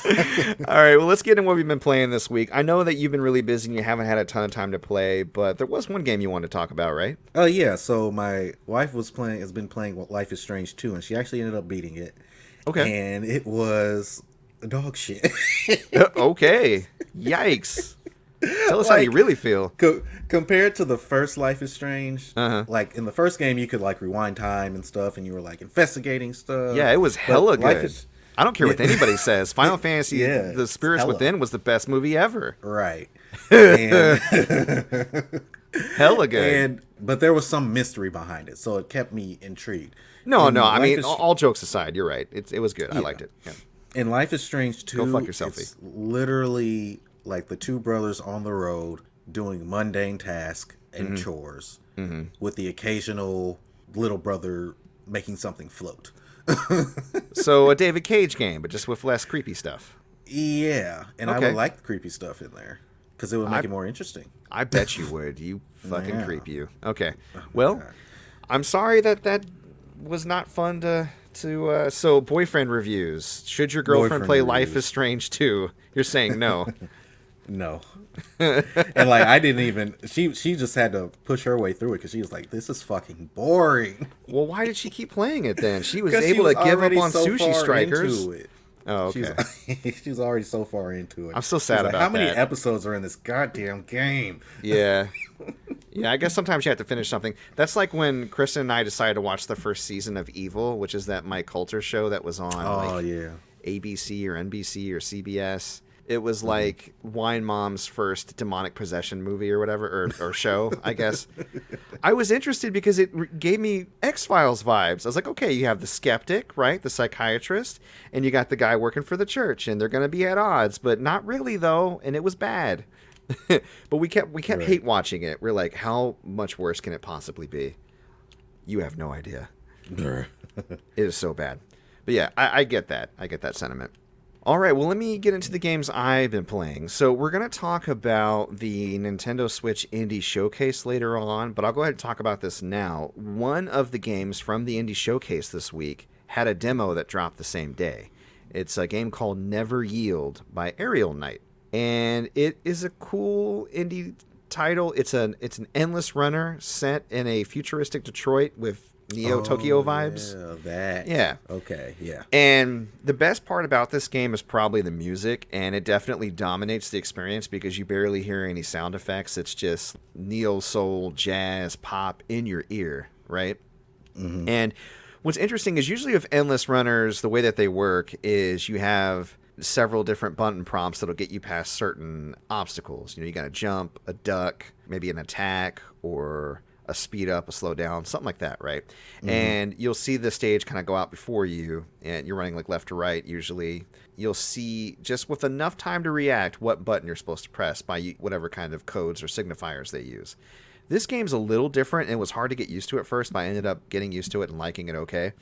All right, well, let's get into what we've been playing this week. I know that you've been really busy and you haven't had a ton of time to play, but there was one game you wanted to talk about, right? Oh, yeah. So my wife has been playing Life is Strange 2, and she actually ended up beating it. Okay. And it was dog shit. Okay. Yikes. Tell us how you really feel. Compared to the first Life is Strange, Uh-huh. like in the first game, you could like rewind time and stuff, and you were like investigating stuff. Yeah, it was hella But Life good. is- I don't care what anybody says. Final Fantasy, Yeah, The Spirits hella. Within was the best movie ever. Right. And, Hella good. but there was some mystery behind it, so it kept me intrigued. No, In I Life mean, is- all jokes aside, you're right. It was good. I Yeah. liked it. Yeah. In Life is Strange 2, Go fuck yourself, it's literally like the two brothers on the road doing mundane tasks and chores with the occasional little brother making something float. So a David Cage game, but just with less creepy stuff. Yeah, and I Okay. would like the creepy stuff in there because it would make it more interesting. I bet you would. You fucking Yeah. creep you. Okay. Well, God. I'm sorry that was not fun to so boyfriend reviews. Should your girlfriend Boyfriend play Life reviews. is Strange 2? You're saying no. No. And like I didn't even she just had to push her way through it because she was like, this is fucking boring. Well, why did she keep playing it then? She was 'Cause she able was to give up already on so Sushi far Strikers. into it. Oh, She okay. was, she was already so far into it. I'm so She sad was like, about how many that. episodes are in this goddamn game? Yeah. Yeah, I guess sometimes you have to finish something. That's like when Kristen and I decided to watch the first season of Evil, which is that Mike Coulter show that was on like Yeah. ABC or NBC or CBS. It was like Wine Mom's first demonic possession movie or whatever, or show, I guess. I was interested because it gave me X-Files vibes. I was like, okay, you have the skeptic, right, the psychiatrist, and you got the guy working for the church, and they're going to be at odds, but not really, though, and it was bad. But we kept Right. hate watching it. We're like, how much worse can it possibly be? You have no idea. It is so bad. But yeah, I get that. I get that sentiment. All right, well, let me get into the games I've been playing. So we're going to talk about the Nintendo Switch Indie Showcase later on, but I'll go ahead and talk about this now. One of the games from the Indie Showcase this week had a demo that dropped the same day. It's a game called Never Yield by Aerial Knight, and it is a cool indie title. It's an endless runner set in a futuristic Detroit with Neo Tokyo vibes. Yeah, that. Yeah. Okay, yeah. And the best part about this game is probably the music, and it definitely dominates the experience because you barely hear any sound effects. It's just neo soul, jazz, pop in your ear, right? Mm-hmm. And what's interesting is usually with endless runners, the way that they work is you have several different button prompts that'll get you past certain obstacles. You know, you got to jump, a duck, maybe an attack, or a speed up, a slow down, something like that, right? Mm-hmm. And you'll see the stage kind of go out before you, and you're running like left to right usually. You'll see just with enough time to react what button you're supposed to press by whatever kind of codes or signifiers they use. This game's a little different, and it was hard to get used to at first, but I ended up getting used to it and liking it okay.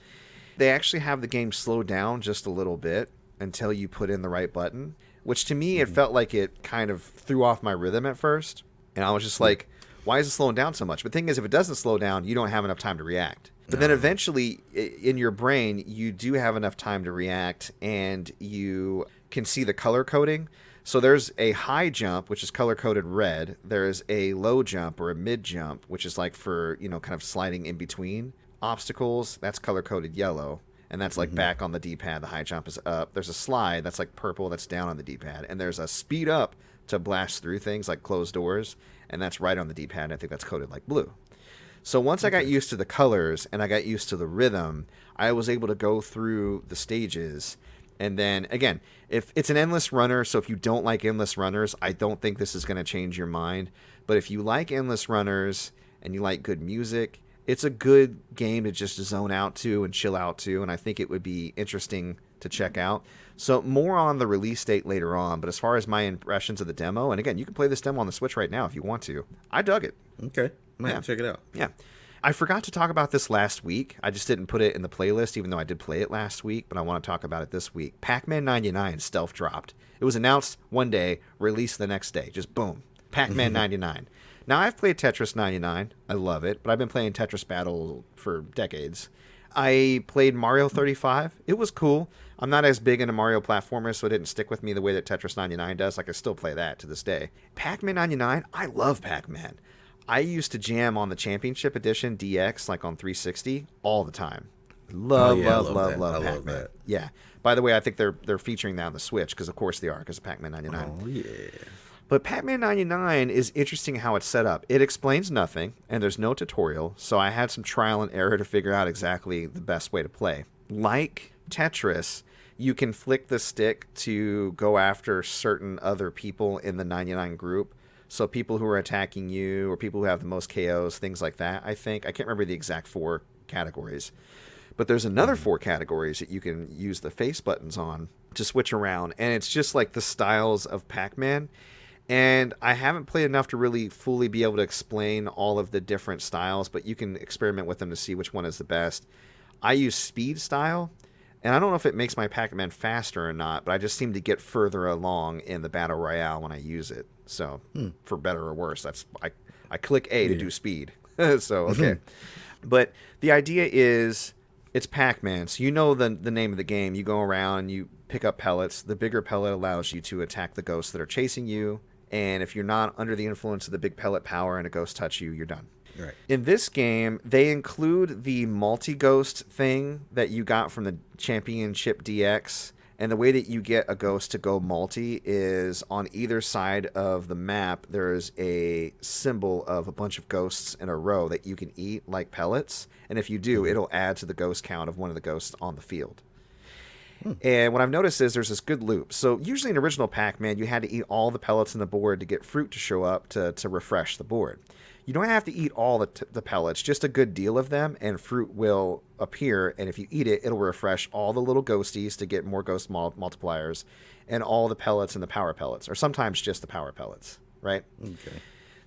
They actually have the game slow down just a little bit until you put in the right button, which to me, it felt like it kind of threw off my rhythm at first, and I was just like, why is it slowing down so much? But the thing is, if it doesn't slow down, you don't have enough time to react. But then eventually, in your brain, you do have enough time to react, and you can see the color coding. So there's a high jump, which is color-coded red. There's a low jump or a mid jump, which is like for, kind of sliding in between obstacles. That's color-coded yellow. and that's like back on the D-pad. The high jump is up. There's a slide that's like purple that's down on the D-pad, and there's a speed up to blast through things like closed doors, and that's right on the D-pad. I think that's coded like blue. So once I got used to the colors and I got used to the rhythm, I was able to go through the stages. And then, again, if it's an endless runner, so if you don't like endless runners, I don't think this is going to change your mind. But if you like endless runners and you like good music, it's a good game to just zone out to and chill out to, and I think it would be interesting to check out. So more on the release date later on, but as far as my impressions of the demo, and again, you can play this demo on the Switch right now if you want to. I dug it. Okay. Might have to check it out. Yeah. I forgot to talk about this last week. I just didn't put it in the playlist, even though I did play it last week, but I want to talk about it this week. Pac-Man 99 stealth dropped. It was announced one day, released the next day. Just boom. Pac-Man 99. Now, I've played Tetris 99. I love it, but I've been playing Tetris Battle for decades. I played Mario 35. It was cool. I'm not as big into Mario platformers, so it didn't stick with me the way that Tetris 99 does. Like, I still play that to this day. Pac-Man 99, I love Pac-Man. I used to jam on the Championship Edition DX, like on 360, all the time. Love Pac-Man. Yeah. By the way, I think they're featuring that on the Switch, because of course they are, because of Pac-Man 99. Oh, yeah. But Pac-Man 99 is interesting how it's set up. It explains nothing, and there's no tutorial, so I had some trial and error to figure out exactly the best way to play. Like Tetris, you can flick the stick to go after certain other people in the 99 group. So people who are attacking you, or people who have the most KOs, things like that, I think. I can't remember the exact 4 categories. But there's another 4 categories that you can use the face buttons on to switch around. And it's just like the styles of Pac-Man. And I haven't played enough to really fully be able to explain all of the different styles, but you can experiment with them to see which one is the best. I use speed style, and I don't know if it makes my Pac-Man faster or not, but I just seem to get further along in the Battle Royale when I use it. So, for better or worse, that's I click A to do speed. So, okay. But the idea is it's Pac-Man. So you know the name of the game. You go around and you pick up pellets. The bigger pellet allows you to attack the ghosts that are chasing you. And if you're not under the influence of the big pellet power and a ghost touch you, you're done. Right. In this game, they include the multi-ghost thing that you got from the Championship DX. And the way that you get a ghost to go multi is on either side of the map, there's a symbol of a bunch of ghosts in a row that you can eat like pellets. And if you do, it'll add to the ghost count of one of the ghosts on the field. And what I've noticed is there's this good loop. So usually in original Pac-Man, you had to eat all the pellets in the board to get fruit to show up to refresh the board. You don't have to eat all the pellets, just a good deal of them, and fruit will appear. And if you eat it, it'll refresh all the little ghosties to get more ghost multipliers, and all the pellets and the power pellets, or sometimes just the power pellets, right? Okay.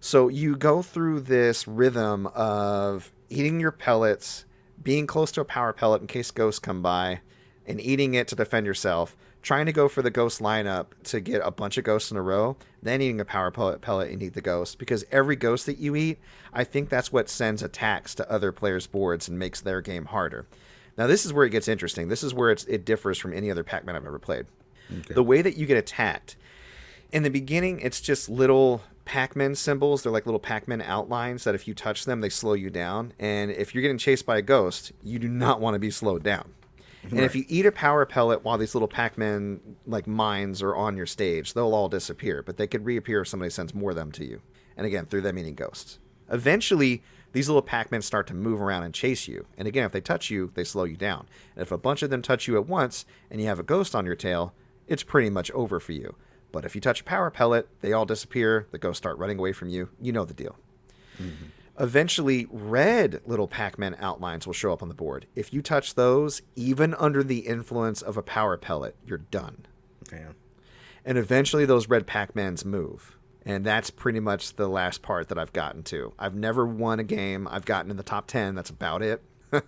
So you go through this rhythm of eating your pellets, being close to a power pellet in case ghosts come by, and eating it to defend yourself, trying to go for the ghost lineup to get a bunch of ghosts in a row, then eating a power pellet and eat the ghost. Because every ghost that you eat, I think that's what sends attacks to other players' boards and makes their game harder. Now, this is where it gets interesting. This is where it differs from any other Pac-Man I've ever played. Okay. The way that you get attacked. In the beginning, it's just little Pac-Man symbols. They're like little Pac-Man outlines that if you touch them, they slow you down. And if you're getting chased by a ghost, you do not want to be slowed down. And if you eat a power pellet while these little Pac-Man like mines are on your stage, they'll all disappear. But they could reappear if somebody sends more of them to you. And again, through them eating ghosts. Eventually, these little Pac-Men start to move around and chase you. And again, if they touch you, they slow you down. And if a bunch of them touch you at once and you have a ghost on your tail, it's pretty much over for you. But if you touch a power pellet, they all disappear. The ghosts start running away from you. You know the deal. Mm-hmm. Eventually, red little Pac-Man outlines will show up on the board. If you touch those, even under the influence of a power pellet, you're done. Damn. And eventually those red Pac-Mans move. And that's pretty much the last part that I've gotten to. I've never won a game. I've gotten in the top 10. That's about it. And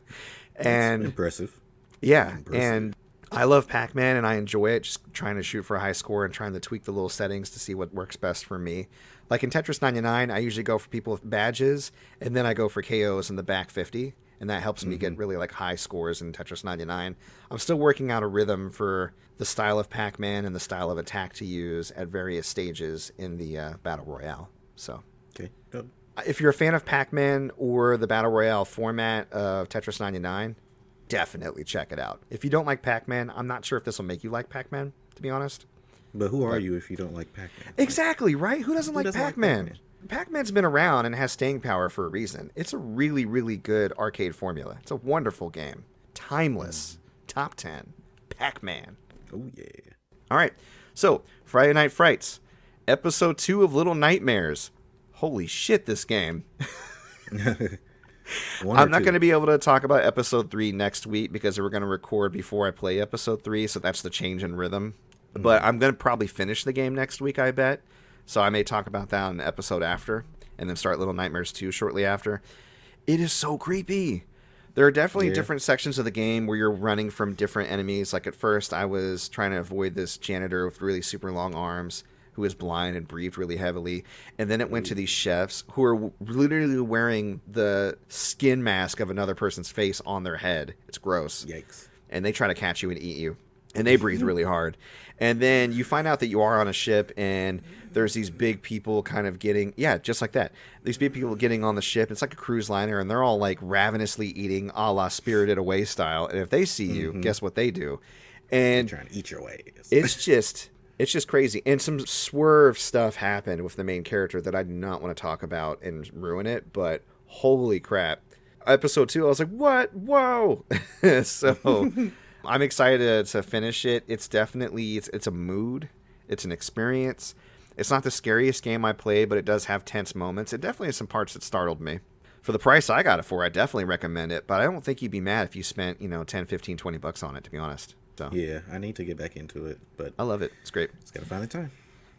that's impressive. Yeah. And I love Pac-Man and I enjoy it. Just trying to shoot for a high score and trying to tweak the little settings to see what works best for me. Like in Tetris 99, I usually go for people with badges, and then I go for KOs in the back 50, and that helps me get really like high scores in Tetris 99. I'm still working out a rhythm for the style of Pac-Man and the style of attack to use at various stages in the Battle Royale. So, okay, if you're a fan of Pac-Man or the Battle Royale format of Tetris 99, definitely check it out. If you don't like Pac-Man, I'm not sure if this will make you like Pac-Man, to be honest. But who are you if you don't like Pac-Man? Exactly, right? Who doesn't like Pac-Man? Pac-Man's been around and has staying power for a reason. It's a really, really good arcade formula. It's a wonderful game. Timeless. Top 10. Pac-Man. Oh, yeah. All right. So, Friday Night Frights. Episode 2 of Little Nightmares. Holy shit, this game. I'm not going to be able to talk about episode 3 next week because we're going to record before I play episode 3, so that's the change in rhythm. But I'm going to probably finish the game next week, I bet. So I may talk about that on the episode after, and then start Little Nightmares 2 shortly after. It is so creepy. There are definitely different sections of the game where you're running from different enemies. Like at first, I was trying to avoid this janitor with really super long arms who is blind and breathed really heavily. And then it went to these chefs who are literally wearing the skin mask of another person's face on their head. It's gross. Yikes. And they try to catch you and eat you. And they breathe really hard. And then you find out that you are on a ship, and there's these big people kind of getting, just like that. These big people getting on the ship. It's like a cruise liner, and they're all like ravenously eating a la Spirited Away style. And if they see you, guess what they do? And they're trying to eat your ways. It's just crazy. And some swerve stuff happened with the main character that I do not want to talk about and ruin it, but holy crap. Episode 2, I was like, what? Whoa! So I'm excited to finish it. It's definitely, it's a mood. It's an experience. It's not the scariest game I played, but it does have tense moments. It definitely has some parts that startled me. For the price I got it for, I definitely recommend it, but I don't think you'd be mad if you spent, 10, 15, 20 bucks on it, to be honest. So yeah, I need to get back into it, but I love it. It's great. Just gotta find the time.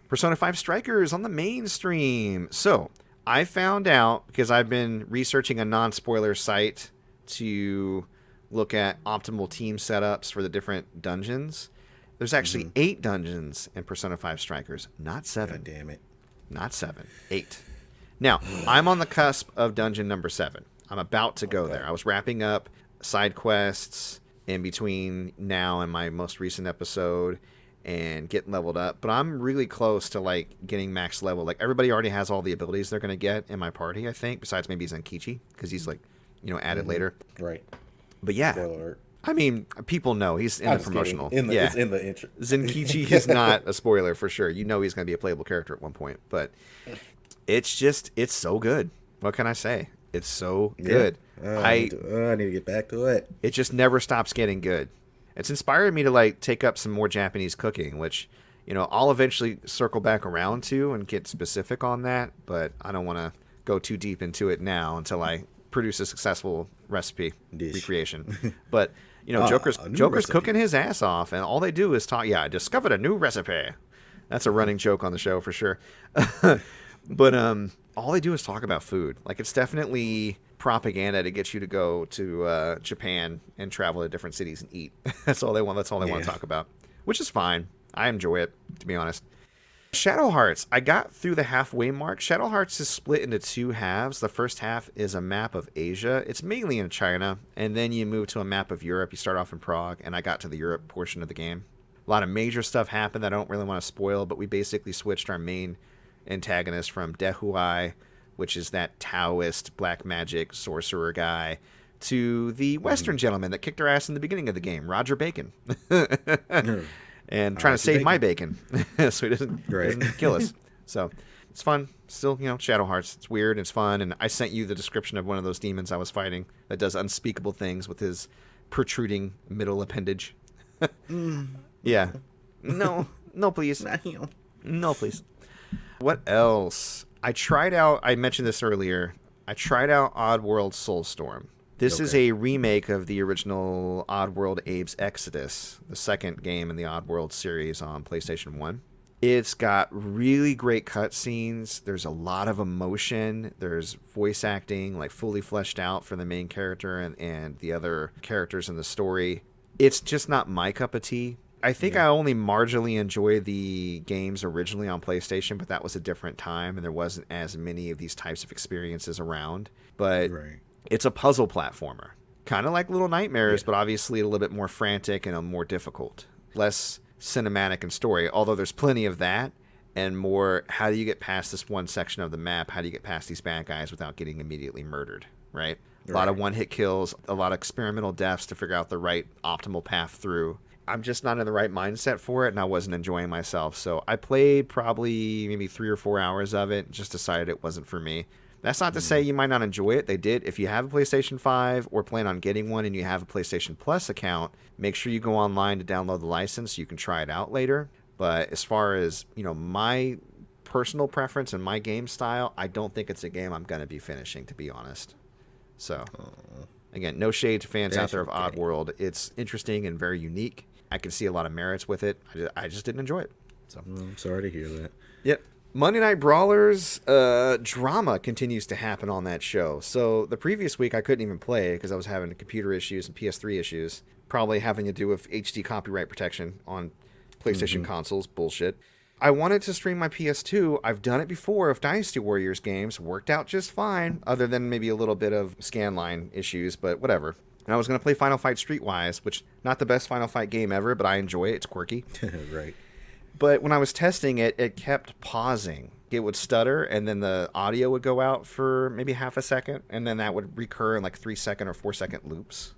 Persona 5 Strikers on the mainstream. So I found out, because I've been researching a non-spoiler site to look at optimal team setups for the different dungeons. There's actually 8 dungeons in Persona 5 Strikers, not 7. God damn it. Not 7, 8. Now, I'm on the cusp of dungeon number 7. I'm about to go there. I was wrapping up side quests in between now and my most recent episode and getting leveled up. But I'm really close to, like, getting max level. Like, everybody already has all the abilities they're going to get in my party, I think, besides maybe Zenkichi, because he's, like, added later. Right. But yeah. Spoiler alert. I mean, people know he's in the promotional. It's in the intro. Zenkichi is not a spoiler for sure. You know he's going to be a playable character at one point. But it's so good. What can I say? It's so good. I need to get back to it. It just never stops getting good. It's inspired me to like take up some more Japanese cooking, which, I'll eventually circle back around to and get specific on that. But I don't want to go too deep into it now until I produce a successful recipe recreation. But Joker's cooking his ass off, and all they do is talk. Yeah, I discovered a new recipe. That's a running joke on the show for sure. But all they do is talk about food. Like, it's definitely propaganda to get you to go to Japan and travel to different cities and eat. That's all they want. That's all they want to talk about, which is fine. I enjoy it, to be honest. Shadow Hearts. I got through the halfway mark. Shadow Hearts is split into 2 halves. The first half is a map of Asia. It's mainly in China, and then you move to a map of Europe. You start off in Prague, and I got to the Europe portion of the game. A lot of major stuff happened that I don't really want to spoil, but we basically switched our main antagonist from Dehuai, which is that Taoist black magic sorcerer guy, to the Western gentleman that kicked our ass in the beginning of the game, Roger Bacon. And trying to save my bacon so he doesn't kill us. So it's fun. Still, Shadow Hearts. It's weird. It's fun. And I sent you the description of one of those demons I was fighting that does unspeakable things with his protruding middle appendage. Yeah. No, please. No, please. What else? I mentioned this earlier. I tried out Oddworld Soulstorm. This is a remake of the original Oddworld Abe's Exodus, the second game in the Oddworld series on PlayStation 1. It's got really great cutscenes. There's a lot of emotion. There's voice acting, like fully fleshed out for the main character and the other characters in the story. It's just not my cup of tea. I think I only marginally enjoyed the games originally on PlayStation, but that was a different time, and there wasn't as many of these types of experiences around. But it's a puzzle platformer, kind of like Little Nightmares, but obviously a little bit more frantic and more difficult. Less cinematic in story, although there's plenty of that, and more, how do you get past this one section of the map? How do you get past these bad guys without getting immediately murdered, right? A lot of one-hit kills, a lot of experimental deaths to figure out the right optimal path through. I'm just not in the right mindset for it, and I wasn't enjoying myself. So I played probably maybe 3 or 4 hours of it, just decided it wasn't for me. That's not to say you might not enjoy it. They did. If you have a PlayStation 5 or plan on getting one and you have a PlayStation Plus account, make sure you go online to download the license so you can try it out later. But as far as, my personal preference and my game style, I don't think it's a game I'm going to be finishing, to be honest. So, again, no shade to fans out there of Oddworld. It's interesting and very unique. I can see a lot of merits with it. I just didn't enjoy it. So I'm sorry to hear that. Yep. Monday Night Brawlers drama continues to happen on that show. So the previous week I couldn't even play because I was having computer issues and PS3 issues, probably having to do with HD copyright protection on PlayStation consoles. Bullshit. I wanted to stream my PS2. I've done it before with Dynasty Warriors games. Worked out just fine, other than maybe a little bit of scanline issues, but whatever. And I was going to play Final Fight Streetwise, which not the best Final Fight game ever, but I enjoy it. It's quirky. Right. But when I was testing it, it kept pausing. It would stutter, and then the audio would go out for maybe half a second, and then that would recur in like 3-second or 4-second loops.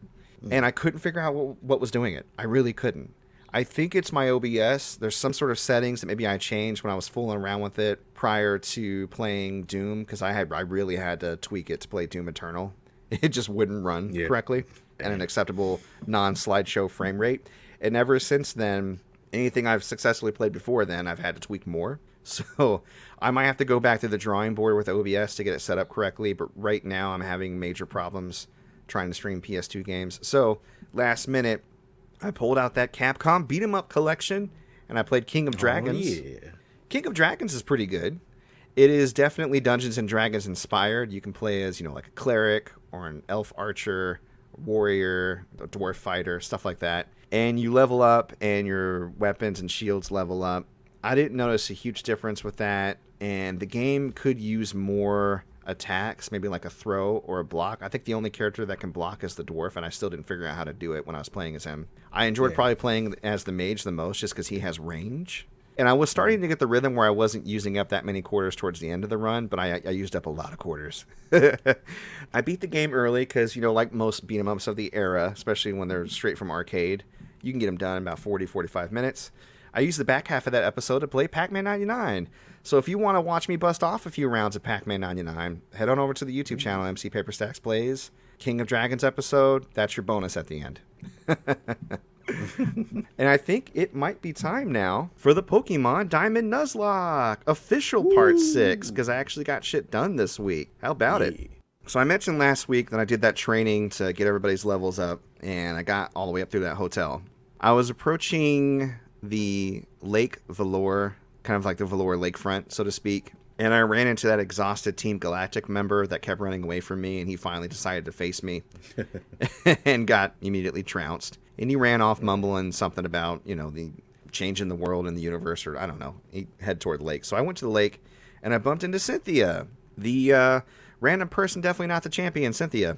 And I couldn't figure out what was doing it. I really couldn't. I think it's my OBS. There's some sort of settings that maybe I changed when I was fooling around with it prior to playing Doom, because I really had to tweak it to play Doom Eternal. It just wouldn't run correctly at an acceptable non-slideshow frame rate. And ever since then, anything I've successfully played before then, I've had to tweak more. So I might have to go back to the drawing board with OBS to get it set up correctly. But right now I'm having major problems trying to stream PS2 games. So last minute, I pulled out that Capcom Beat 'em Up collection and I played King of Dragons. Oh, yeah. King of Dragons is pretty good. It is definitely Dungeons and Dragons inspired. You can play as, like a cleric or an elf archer, warrior, a dwarf fighter, stuff like that. And you level up and your weapons and shields level up. I didn't notice a huge difference with that. And the game could use more attacks, maybe like a throw or a block. I think the only character that can block is the dwarf, and I still didn't figure out how to do it when I was playing as him. I enjoyed probably playing as the mage the most just because he has range. And I was starting to get the rhythm where I wasn't using up that many quarters towards the end of the run, but I used up a lot of quarters. I beat the game early because, like most beat-em-ups of the era, especially when they're straight from arcade, you can get them done in about 40, 45 minutes. I used the back half of that episode to play Pac-Man 99. So if you want to watch me bust off a few rounds of Pac-Man 99, head on over to the YouTube channel, MC Paperstacks Plays. King of Dragons episode, that's your bonus at the end. And I think it might be time now for the Pokemon Diamond Nuzlocke official part 6, because I actually got shit done this week. How about it? So I mentioned last week that I did that training to get everybody's levels up, and I got all the way up through that hotel. I was approaching the Lake Velour, kind of like the Velour lakefront, so to speak. And I ran into that exhausted Team Galactic member that kept running away from me, and he finally decided to face me and got immediately trounced. And he ran off mumbling something about, the change in the world and the universe, or I don't know. He head toward the lake. So I went to the lake, and I bumped into Cynthia, the random person, definitely not the champion, Cynthia,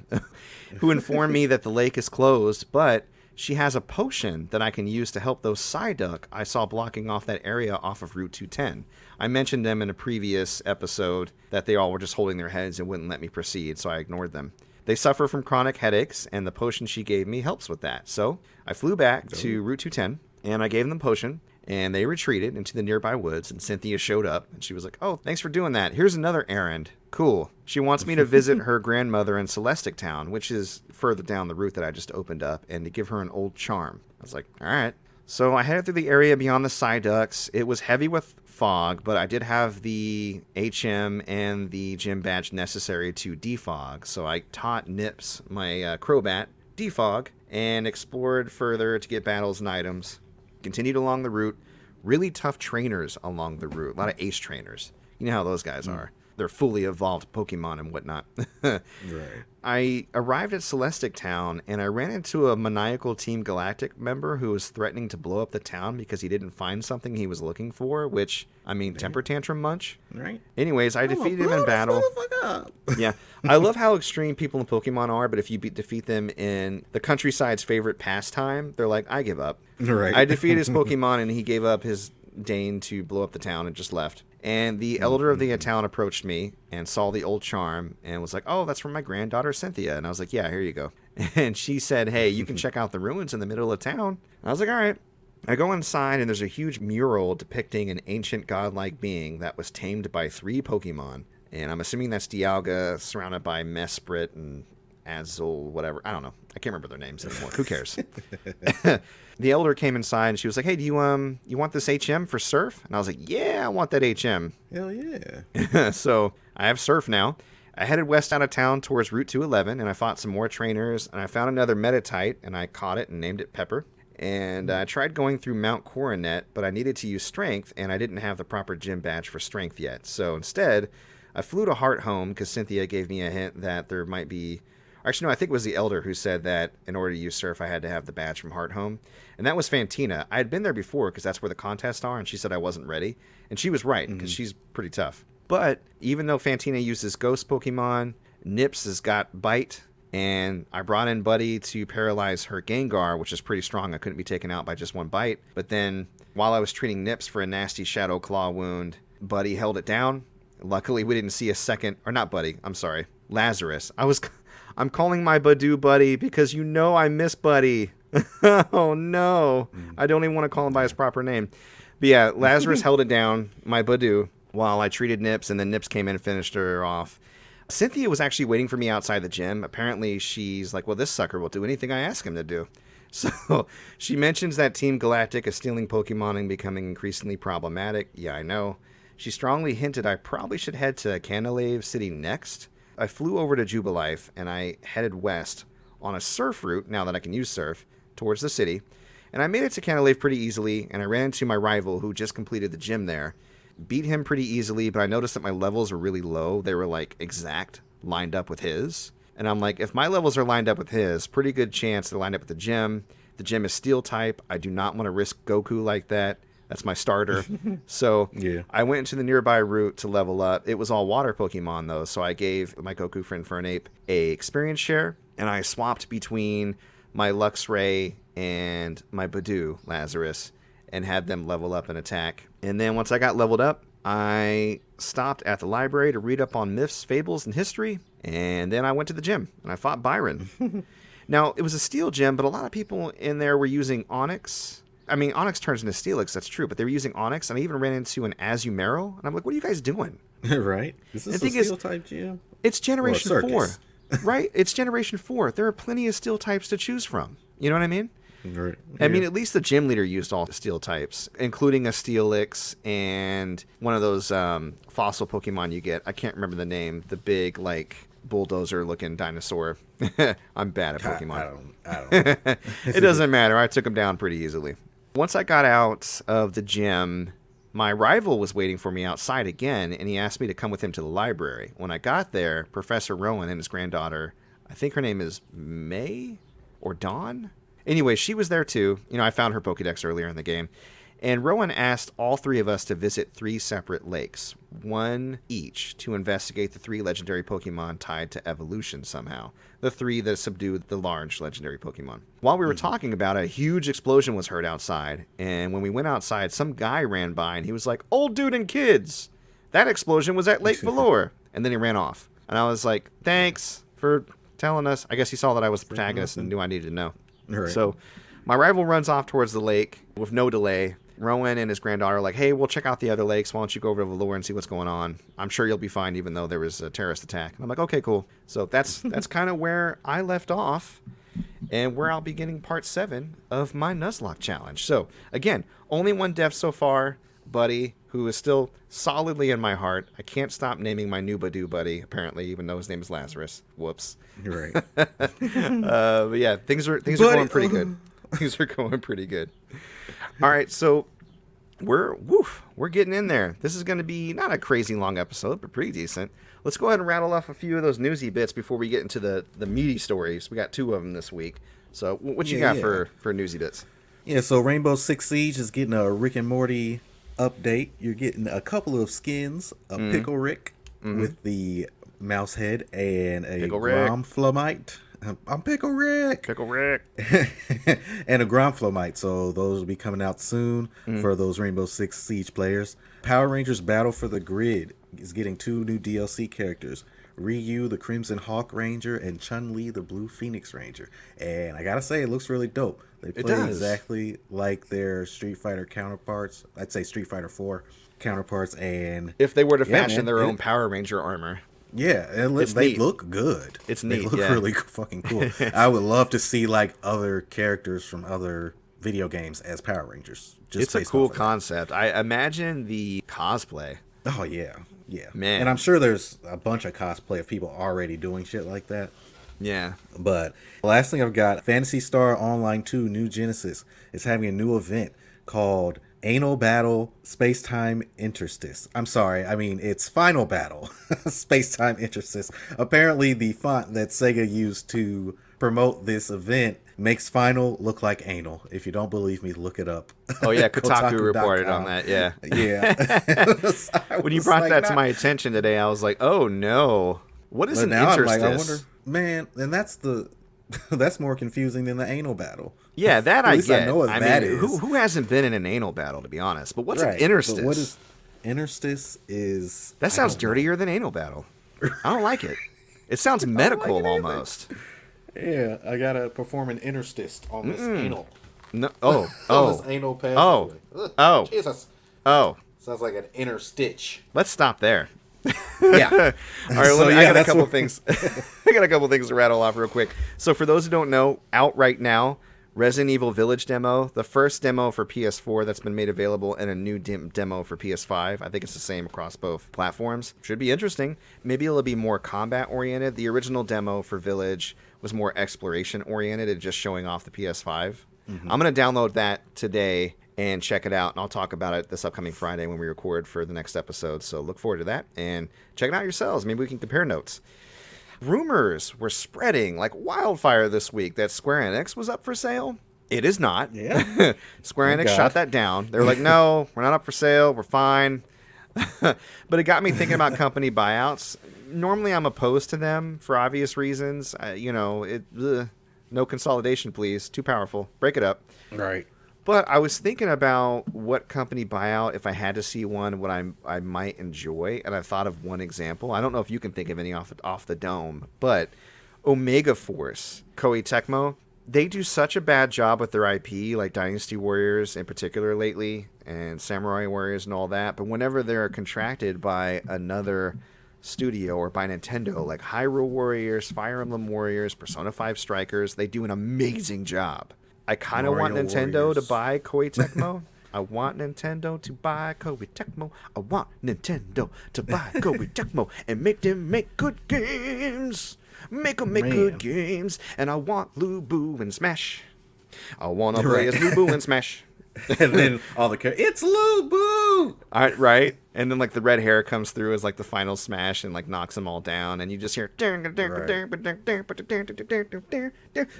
who informed me that the lake is closed, but she has a potion that I can use to help those Psyduck I saw blocking off that area off of Route 210. I mentioned them in a previous episode that they all were just holding their heads and wouldn't let me proceed, so I ignored them. They suffer from chronic headaches, and the potion she gave me helps with that. So I flew back to Route 210, and I gave them the potion, and they retreated into the nearby woods, and Cynthia showed up, and she was like, "Oh, thanks for doing that. Here's another errand. Cool. She wants me to visit her grandmother in Celestic Town, which is further down the route that I just opened up, and to give her an old charm." I was like, all right. So I headed through the area beyond the Psyducks. It was heavy with fog, but I did have the HM and the gym badge necessary to defog. So I taught Nips, my Crobat, defog, and explored further to get battles and items. Continued along the route. Really tough trainers along the route. A lot of ace trainers. You know how those guys are. They're fully evolved Pokemon and whatnot. Right. I arrived at Celestic Town, and I ran into a maniacal Team Galactic member who was threatening to blow up the town because he didn't find something he was looking for, which, temper tantrum munch. Right. Anyways, I defeated him in battle. Yeah. I love how extreme people in Pokemon are, but if you defeat them in the countryside's favorite pastime, they're like, I give up. Right. I defeated his Pokemon, and he gave up his Dane to blow up the town and just left. And the elder of the town approached me and saw the old charm and was like, "Oh, that's from my granddaughter, Cynthia." And I was like, "Yeah, here you go." And she said, "Hey, you can check out the ruins in the middle of town." And I was like, "All right." I go inside and there's a huge mural depicting an ancient godlike being that was tamed by 3 Pokemon. And I'm assuming that's Dialga surrounded by Mesprit and Azul, whatever. I don't know. I can't remember their names anymore. Who cares? The elder came inside and she was like, "Hey, do you want this HM for Surf?" And I was like, "Yeah, I want that HM." Hell yeah. So I have Surf now. I headed west out of town towards Route 211 and I fought some more trainers and I found another Meditite and I caught it and named it Pepper. And I tried going through Mount Coronet, but I needed to use Strength and I didn't have the proper gym badge for Strength yet. So instead, I flew to Heart Home because Cynthia gave me a hint that there might be... Actually, no, I think it was the elder who said that in order to use Surf, I had to have the badge from Heart Home. And that was Fantina. I had been there before because that's where the contests are, and she said I wasn't ready. And she was right because she's pretty tough. But even though Fantina uses Ghost Pokemon, Nips has got Bite, and I brought in Buddy to paralyze her Gengar, which is pretty strong. I couldn't be taken out by just one bite. But then while I was treating Nips for a nasty Shadow Claw wound, Buddy held it down. Luckily, we didn't see a second... Or not Buddy, I'm sorry. Lazarus. I'm calling my Badoo Buddy because you know I miss Buddy. Oh, no. I don't even want to call him by his proper name. But yeah, Lazarus held it down, my Badoo, while I treated Nips, and then Nips came in and finished her off. Cynthia was actually waiting for me outside the gym. Apparently, she's like, "Well, this sucker will do anything I ask him to do." So she mentions that Team Galactic is stealing Pokemon and becoming increasingly problematic. Yeah, I know. She strongly hinted I probably should head to Canalave City next. I flew over to Jubilife, and I headed west on a surf route, now that I can use Surf, towards the city. And I made it to Canalave pretty easily, and I ran into my rival who just completed the gym there. Beat him pretty easily, but I noticed that my levels were really low. They were, like, exact, lined up with his. And I'm like, if my levels are lined up with his, pretty good chance they're lined up with the gym. The gym is Steel type. I do not want to risk Goku like that. That's my starter. So yeah. I went into the nearby route to level up. It was all water Pokemon, though, so I gave my Goku friend Fernape a experience share, and I swapped between my Luxray and my Badoo, Lazarus, and had them level up and attack. And then once I got leveled up, I stopped at the library to read up on myths, fables, and history, and then I went to the gym, and I fought Byron. Now, it was a Steel gym, but a lot of people in there were using Onyx. I mean, Onyx turns into Steelix, that's true, but they were using Onyx, and I even ran into an Azumarill, and I'm like, what are you guys doing? Right? Is this a Steel type gym? It's Generation 4, right? It's Generation 4. There are plenty of Steel types to choose from. You know what I mean? Right. I mean, at least the gym leader used all Steel types, including a Steelix and one of those fossil Pokemon you get. I can't remember the name. The big, like, bulldozer-looking dinosaur. I'm bad at Pokemon. I don't know. It doesn't matter. I took him down pretty easily. Once I got out of the gym, my rival was waiting for me outside again, and he asked me to come with him to the library. When I got there, Professor Rowan and his granddaughter, I think her name is May or Dawn? Anyway, she was there too. You know, I found her Pokédex earlier in the game. And Rowan asked all 3 of us to visit 3 separate lakes, one each, to investigate the 3 legendary Pokemon tied to evolution somehow. The 3 that subdued the large legendary Pokemon. While we were talking about it, a huge explosion was heard outside. And when we went outside, some guy ran by and he was like, "Old dude and kids, that explosion was at Lake Velour." And then he ran off. And I was like, "Thanks for telling us." I guess he saw that I was the protagonist and knew I needed to know. Right. So my rival runs off towards the lake with no delay. Rowan and his granddaughter are like, "Hey, we'll check out the other lakes. Why don't you go over to Velour and see what's going on? I'm sure you'll be fine, even though there was a terrorist attack." And I'm like, "Okay, cool." So that's kind of where I left off, and where I'll be getting part 7 of my Nuzlocke challenge. So again, only one death so far, Buddy, who is still solidly in my heart. I can't stop naming my new Badoo Buddy, apparently, even though his name is Lazarus. Whoops. You're right. But yeah, things are going pretty good. Things are going pretty good. All right, so we're getting in there. This is going to be not a crazy long episode, but pretty decent. Let's go ahead and rattle off a few of those newsy bits before we get into the meaty stories. We got 2 of them this week. So what you got for newsy bits? Yeah, so Rainbow Six Siege is getting a Rick and Morty update. You're getting a couple of skins, a Pickle Rick with the mouse head and a Pickle Rick. Gromflamite I'm Pickle Rick. Pickle Rick. And a Gromflomite. So those will be coming out soon for those Rainbow Six Siege players. Power Rangers Battle for the Grid is getting 2 new DLC characters. Ryu, the Crimson Hawk Ranger, and Chun-Li, the Blue Phoenix Ranger. And I gotta say, it looks really dope. They play exactly like their Street Fighter counterparts. I'd say Street Fighter 4 counterparts. And if they were to fashion their own Power Ranger armor. Yeah, they look good. It's neat. They look really fucking cool. I would love to see like other characters from other video games as Power Rangers. It's a cool concept. I imagine the cosplay. Oh yeah, man. And I'm sure there's a bunch of cosplay of people already doing shit like that. Yeah. But the last thing I've got, Phantasy Star Online 2 New Genesis is having a new event called Anal Battle Space-Time Interstice. I'm sorry, I mean, it's Final Battle Space-Time Interstice. Apparently, the font that Sega used to promote this event makes Final look like anal. If you don't believe me, look it up. Oh, yeah, Kotaku reported on that, yeah. Yeah. When you brought that to my attention today, I was like, oh, no. What is an interstice? I wonder, man, and that's more confusing than the anal battle. Yeah, that I get. I know what that is. Who hasn't been in an anal battle, to be honest? But what's an interstice? What is interstice is... That sounds dirtier than anal battle. I don't like it. It sounds medical almost. Yeah, I gotta perform an interstice on this anal. No. On this anal passageway. Jesus. Oh. Sounds like an inner stitch. Let's stop there. Yeah. All right. I got a couple things. I got a couple things to rattle off real quick. So for those who don't know, out right now, Resident Evil Village demo, the first demo for PS4 that's been made available, and a new demo for PS5. I think it's the same across both platforms. Should be interesting. Maybe it'll be more combat oriented. The original demo for Village was more exploration oriented and just showing off the PS5. Mm-hmm. I'm going to download that today and check it out, and I'll talk about it this upcoming Friday when we record for the next episode. So look forward to that, and check it out yourselves. Maybe we can compare notes. Rumors were spreading like wildfire this week that Square Enix was up for sale. It is not. Yeah. Square Enix shut that down. They were like, no, we're not up for sale. We're fine. But it got me thinking about company buyouts. Normally I'm opposed to them for obvious reasons. No consolidation, please. Too powerful. Break it up. Right. But I was thinking about what company buyout, if I had to see one, what I might enjoy, and I thought of one example. I don't know if you can think of any off the dome, but Omega Force, Koei Tecmo, they do such a bad job with their IP, like Dynasty Warriors in particular lately, and Samurai Warriors and all that. But whenever they're contracted by another studio or by Nintendo, like Hyrule Warriors, Fire Emblem Warriors, Persona 5 Strikers, they do an amazing job. I kind of want Nintendo to buy Koei Tecmo. I want Nintendo to buy Koei Tecmo. I want Nintendo to buy Koei Tecmo and make them make good games. Make them make good games. And I want Lu Bu and Smash. I want to play as Lu Bu and Smash. And then all the characters, it's Lu Bu! Right? And then like the red hair comes through as like the final Smash and like knocks them all down. And you just hear...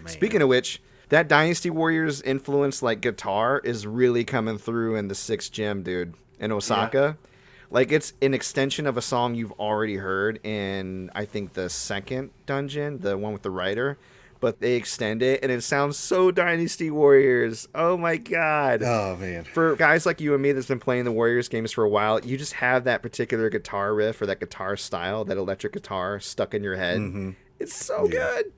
Speaking of which... That Dynasty Warriors influence, like, guitar is really coming through in the 6th gem, dude, in Osaka. Yeah. Like, it's an extension of a song you've already heard in, I think, the 2nd dungeon, the one with the writer. But they extend it, and it sounds so Dynasty Warriors. Oh, my God. Oh, man. For guys like you and me that's been playing the Warriors games for a while, you just have that particular guitar riff or that guitar style, that electric guitar stuck in your head. Mm-hmm. It's so good.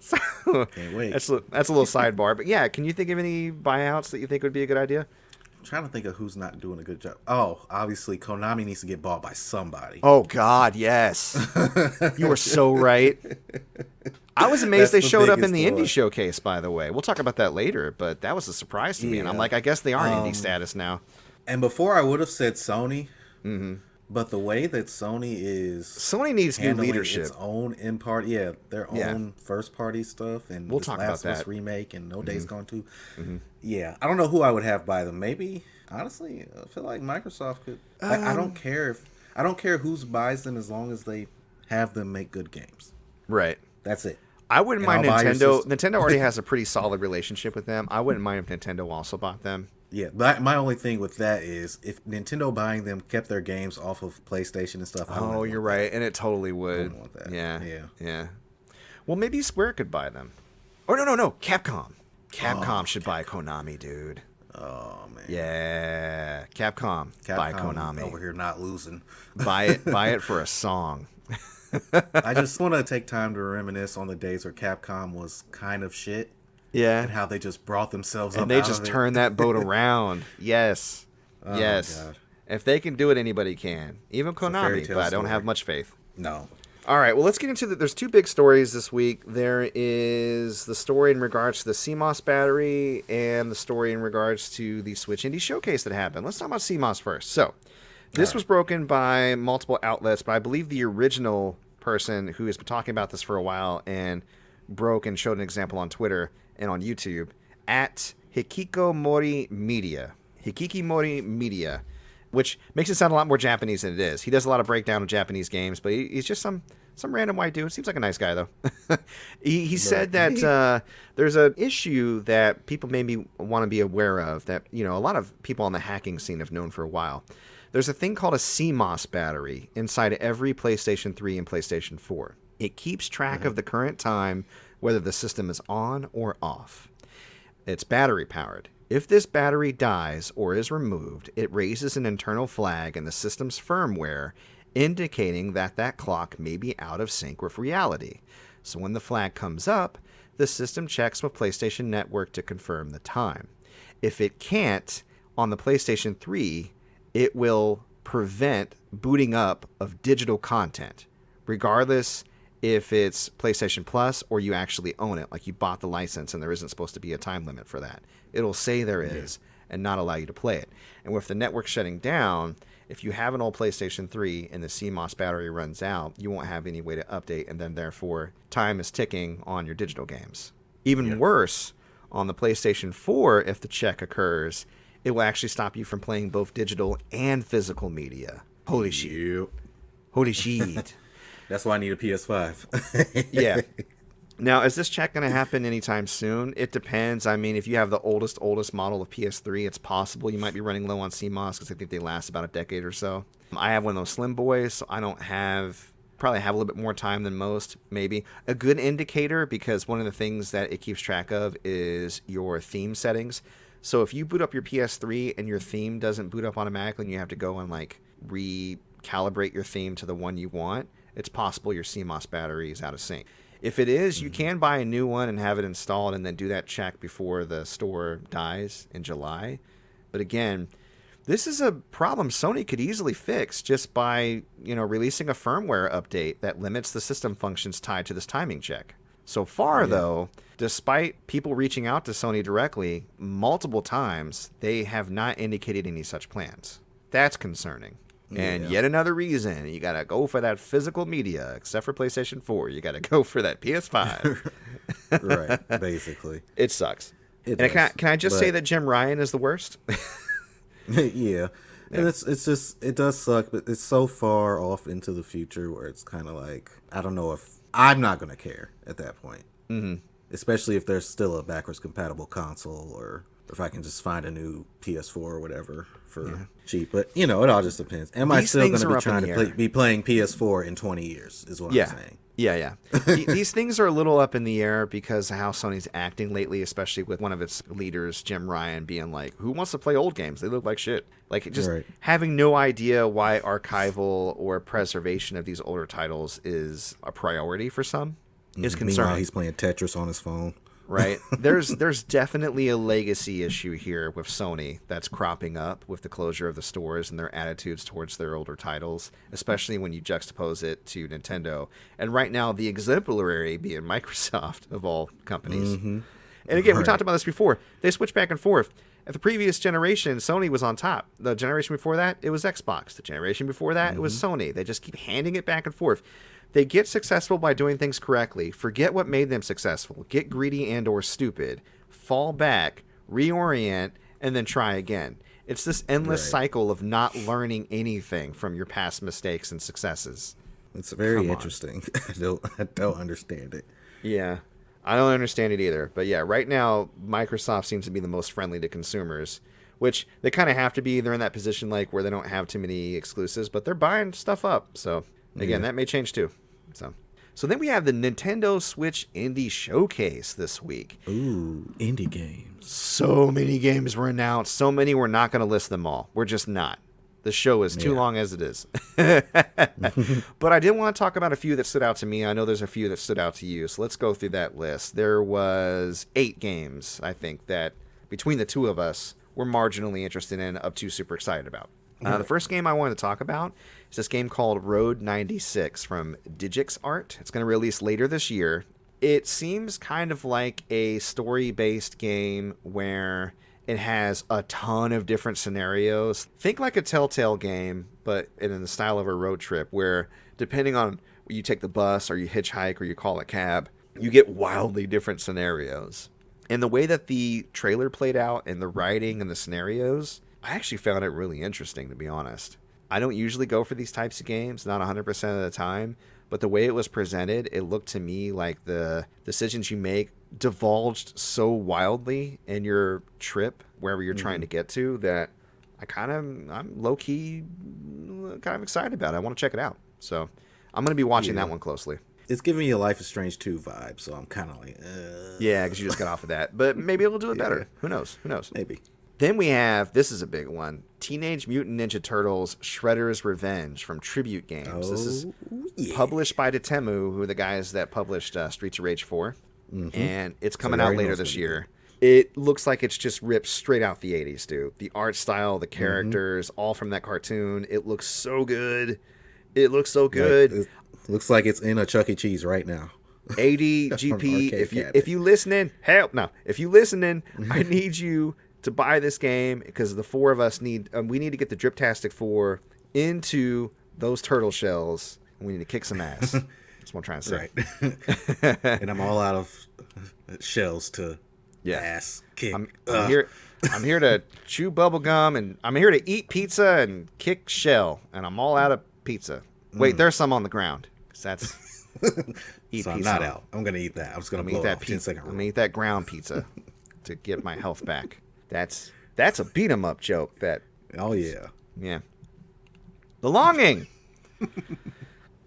So can't wait. That's a little sidebar, but yeah, can you think of any buyouts that you think would be a good idea? I'm trying to think of who's not doing a good job. Oh, obviously Konami needs to get bought by somebody. Oh God, yes. You are so right. I was amazed they showed up in the indie showcase, by the way. We'll talk about that later, but that was a surprise to me, and I'm like, I guess they are indie status now. And before I would have said Sony. Mm-hmm. But the way that Sony needs new leadership, its own their own first party stuff, and we'll talk about that remake and No Days Gone 2. Mm-hmm. Yeah, I don't know who I would have buy them. Maybe honestly, I feel like Microsoft could. I don't care who buys them as long as they have them make good games. Right. That's it. I wouldn't mind Nintendo. Nintendo already has a pretty solid relationship with them. I wouldn't mind if Nintendo also bought them. Yeah, but my only thing with that is if Nintendo buying them kept their games off of PlayStation and stuff. Oh, you're right, and it totally would. I wouldn't want that. Yeah. Well, maybe Square could buy them. Or no, Capcom. Capcom should buy Konami, dude. Oh man. Yeah, Capcom buy Konami. Over here not losing. Buy it for a song. I just want to take time to reminisce on the days where Capcom was kind of shit. Yeah. And how they just brought themselves up. And they just turned that boat around. Yes. Oh, yes. God. If they can do it, anybody can. Even Konami, but I don't have much faith. No. All right, well, let's get into there's two big stories this week. There is the story in regards to the CMOS battery and the story in regards to the Switch Indie Showcase that happened. Let's talk about CMOS first. So, this was broken by multiple outlets, but I believe the original person who has been talking about this for a while and broke and showed an example on Twitter and on YouTube at Hikikomori Media, which makes it sound a lot more Japanese than it is. He does a lot of breakdown of Japanese games, but he's just some random white dude. Seems like a nice guy, though. he said that there's an issue that people maybe want to be aware of that, a lot of people on the hacking scene have known for a while. There's a thing called a CMOS battery inside every PlayStation 3 and PlayStation 4. It keeps track of the current time, whether the system is on or off. It's battery powered. If this battery dies or is removed, it raises an internal flag in the system's firmware indicating that clock may be out of sync with reality. So when the flag comes up, the system checks with PlayStation Network to confirm the time. If it can't, on the PlayStation 3, it will prevent booting up of digital content, regardless if it's PlayStation Plus or you actually own it, like you bought the license and there isn't supposed to be a time limit for that. It'll say there is and not allow you to play it. And with the network shutting down, if you have an old PlayStation 3 and the CMOS battery runs out, you won't have any way to update, and then therefore time is ticking on your digital games. Even worse, on the PlayStation 4, if the check occurs, it will actually stop you from playing both digital and physical media. Holy shit. Holy shit. That's why I need a PS5. Yeah. Now, is this check going to happen anytime soon? It depends. I mean, if you have the oldest model of PS3, it's possible you might be running low on CMOS because I think they last about a decade or so. I have one of those Slim Boys, so I don't probably have a little bit more time than most, maybe. A good indicator, because one of the things that it keeps track of is your theme settings. So if you boot up your PS3 and your theme doesn't boot up automatically and you have to go and recalibrate your theme to the one you want, it's possible your CMOS battery is out of sync. If it is, you can buy a new one and have it installed and then do that check before the store dies in July. But again, this is a problem Sony could easily fix just by, releasing a firmware update that limits the system functions tied to this timing check. So far, though, despite people reaching out to Sony directly multiple times, they have not indicated any such plans. That's concerning. And yet another reason, you got to go for that physical media, except for PlayStation 4. You got to go for that PS5. Right, basically. It sucks. Can I just say that Jim Ryan is the worst? Yeah. And it does suck, but it's so far off into the future where it's kind of like, I don't know if I'm not going to care at that point. Mm-hmm. Especially if there's still a backwards compatible console, or if I can just find a new PS4 or whatever for cheap. But, it all just depends. Am I still going to be trying to be playing PS4 in 20 years is what I'm saying. Yeah. These things are a little up in the air because of how Sony's acting lately, especially with one of its leaders, Jim Ryan, being like, who wants to play old games? They look like shit. Having no idea why archival or preservation of these older titles is a priority for some is concerning. Meanwhile, he's playing Tetris on his phone. Right? There's definitely a legacy issue here with Sony that's cropping up with the closure of the stores and their attitudes towards their older titles, especially when you juxtapose it to Nintendo. And right now, the exemplary being Microsoft, of all companies. Mm-hmm. And again, we talked about this before. They switch back and forth. At the previous generation, Sony was on top. The generation before that, it was Xbox. The generation before that, it was Sony. They just keep handing it back and forth. They get successful by doing things correctly. Forget what made them successful. Get greedy and or stupid. Fall back, reorient, and then try again. It's this endless cycle of not learning anything from your past mistakes and successes. It's very interesting. I don't understand it. Yeah, I don't understand it either. But yeah, right now, Microsoft seems to be the most friendly to consumers, which they kind of have to be. They're in that position where they don't have too many exclusives, but they're buying stuff up. So again, that may change too. So then we have the Nintendo Switch Indie Showcase this week. Ooh, indie games. So many games were announced. So many, we're not going to list them all. We're just not. The show is too long as it is. But I did want to talk about a few that stood out to me. I know there's a few that stood out to you. So let's go through that list. There was 8 games, I think, that between the two of us, we're marginally interested in, up to super excited about. The first game I wanted to talk about is this game called Road 96 from Digix Art. It's going to release later this year. It seems kind of like a story-based game where it has a ton of different scenarios. Think like a Telltale game, but in the style of a road trip, where depending on you take the bus or you hitchhike or you call a cab, you get wildly different scenarios. And the way that the trailer played out and the writing and the scenarios, I actually found it really interesting, to be honest. I don't usually go for these types of games, not 100% of the time, but the way it was presented, it looked to me like the decisions you make divulged so wildly in your trip, wherever you're trying to get to, that I'm low-key kind of excited about it. I want to check it out. So I'm going to be watching that one closely. It's giving me a Life is Strange 2 vibe, so I'm kind of like, Yeah, because you just got off of that. But maybe it'll do it better. Who knows? Maybe. Then we have, this is a big one, Teenage Mutant Ninja Turtles Shredder's Revenge from Tribute Games. This is published by Dotemu, who are the guys that published Streets of Rage 4. And it's coming out later this year. It looks like it's just ripped straight out the 80s, dude. The art style, the characters, all from that cartoon. It looks so good. It looks so good. It looks like it's in a Chuck E. Cheese right now. ADGP, if you listening, help. No, if you listening, I need you to buy this game, because the four of us need to get the Driptastic 4 into those turtle shells, and we need to kick some ass. That's what I'm trying to say. Right. And I'm all out of shells to ass kick. I'm here to chew bubble gum, and I'm here to eat pizza and kick shell, and I'm all out of pizza. Wait, there's some on the ground. 'Cause that's eat so pizza. I'm not out. I'm gonna eat that. I'm just gonna blow that 10-second rule. I'm gonna eat that ground pizza to get my health back. That's a beat 'em up joke. Oh yeah. The Longing.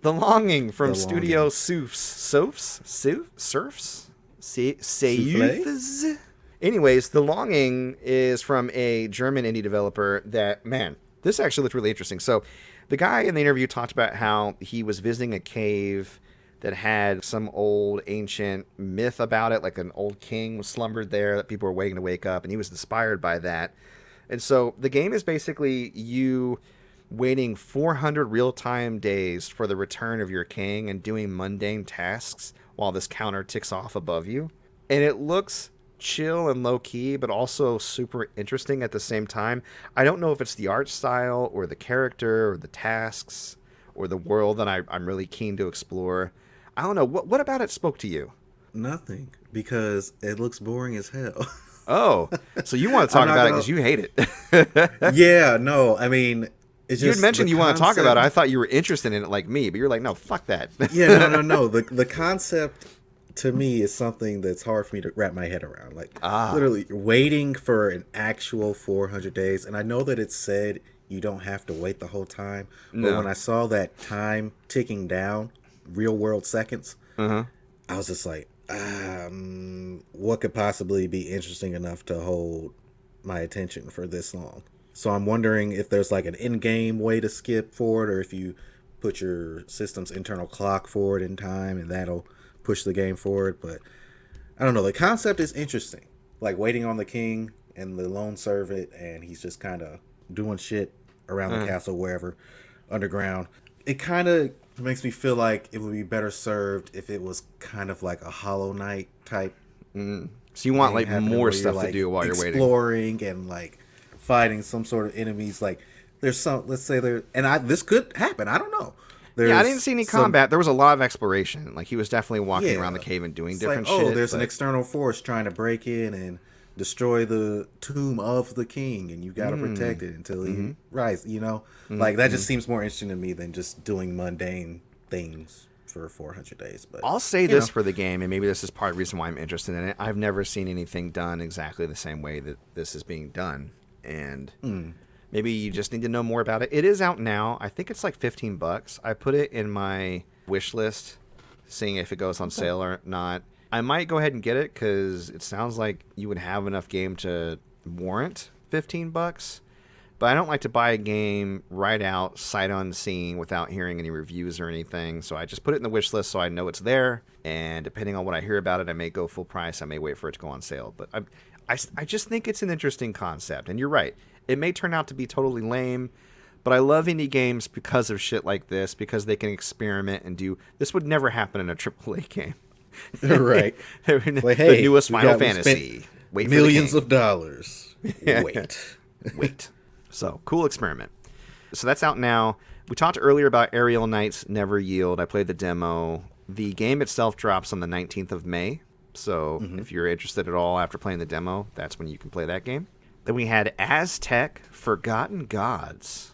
The Longing from Studio Surfs. Anyways, The Longing is from a German indie developer that, man, this actually looked really interesting. So the guy in the interview talked about how he was visiting a cave that had some old ancient myth about it, like an old king was slumbered there that people were waiting to wake up, and he was inspired by that. And so the game is basically you waiting 400 real-time days for the return of your king and doing mundane tasks while this counter ticks off above you. And it looks chill and low-key, but also super interesting at the same time. I don't know if it's the art style or the character or the tasks or the world that I'm really keen to explore. I don't know. What about it spoke to you? Nothing, because it looks boring as hell. Oh, so you want to talk about it because you hate it. Yeah, no, I mean, it's just... You had mentioned you want to talk about it. I thought you were interested in it like me, but you're like, no, fuck that. Yeah, no. The concept, to me, is something that's hard for me to wrap my head around. Like, literally waiting for an actual 400 days. And I know that it said you don't have to wait the whole time. But when I saw that time ticking down, real world seconds, I was just like, what could possibly be interesting enough to hold my attention for this long? So I'm wondering if there's like an in-game way to skip forward, or if you put your system's internal clock forward in time and that'll push the game forward. But I don't know, the concept is interesting, like waiting on the king and the lone servant, and he's just kind of doing shit around the castle, wherever, underground. It kind of makes me feel like it would be better served if it was kind of like a Hollow Knight type. So you want like more stuff to do while you're waiting, exploring and like fighting some sort of enemies. Like there's some, let's say there, and this could happen. I don't know. I didn't see any combat. There was a lot of exploration. Like he was definitely walking around the cave and doing different shit. Oh, there's an external force trying to break in and destroy the tomb of the king, and you got to protect it until he rises. You know, like that just seems more interesting to me than just doing mundane things for 400 days. But I'll say this for the game, and maybe this is part of the reason why I'm interested in it. I've never seen anything done exactly the same way that this is being done, and maybe you just need to know more about it. It is out now. I think it's like $15. I put it in my wish list seeing if it goes on sale or not. I might go ahead and get it because it sounds like you would have enough game to warrant $15. But I don't like to buy a game right out, sight unseen, without hearing any reviews or anything. So I just put it in the wish list so I know it's there. And depending on what I hear about it, I may go full price. I may wait for it to go on sale. But I just think it's an interesting concept. And you're right. It may turn out to be totally lame. But I love indie games because of shit like this, because they can experiment and do... This would never happen in a AAA game. Right. Like, hey, the newest Final Fantasy. Wait millions of dollars. Wait. So, cool experiment. So that's out now. We talked earlier about Aerial Knights Never Yield. I played the demo. The game itself drops on the 19th of May. So if you're interested at all after playing the demo, that's when you can play that game. Then we had Aztec Forgotten Gods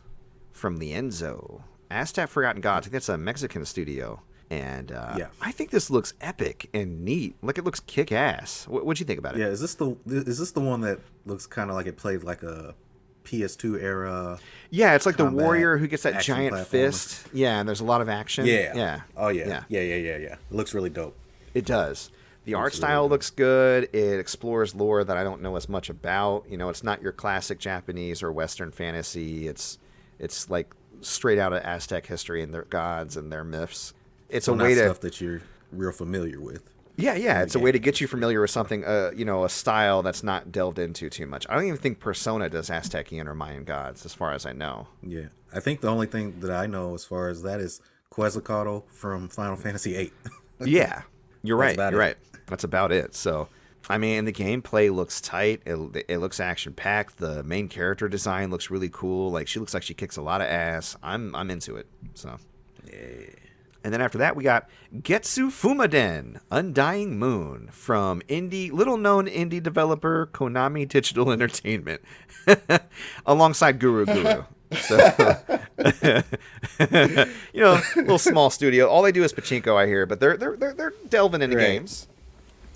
from the Enzo. Aztec Forgotten Gods. I think that's a Mexican studio. And I think this looks epic and neat. Like, it looks kick-ass. What'd you think about it? Yeah, is this the one that looks kind of like it played like a PS2 era? Yeah, it's like the warrior who gets that giant fist. Yeah, and there's a lot of action. Yeah. Oh, yeah. Yeah. It looks really dope. It does. The art style looks good. It explores lore that I don't know as much about. You know, it's not your classic Japanese or Western fantasy. It's like straight out of Aztec history and their gods and their myths. It's a way to stuff that you're real familiar with. Yeah. It's a way to get you familiar with something, a style that's not delved into too much. I don't even think Persona does Aztecian or Mayan gods, as far as I know. Yeah, I think the only thing that I know as far as that is Quetzalcoatl from Final Fantasy VIII. Yeah, you're right. That's about it. So, I mean, the gameplay looks tight. It looks action packed. The main character design looks really cool. Like, she looks like she kicks a lot of ass. I'm into it. So, yeah. And then after that, we got Getsu Fumaden, Undying Moon, from little-known indie developer Konami Digital Entertainment, alongside Guru Guru. So, little small studio. All they do is pachinko, I hear, but they're delving into games.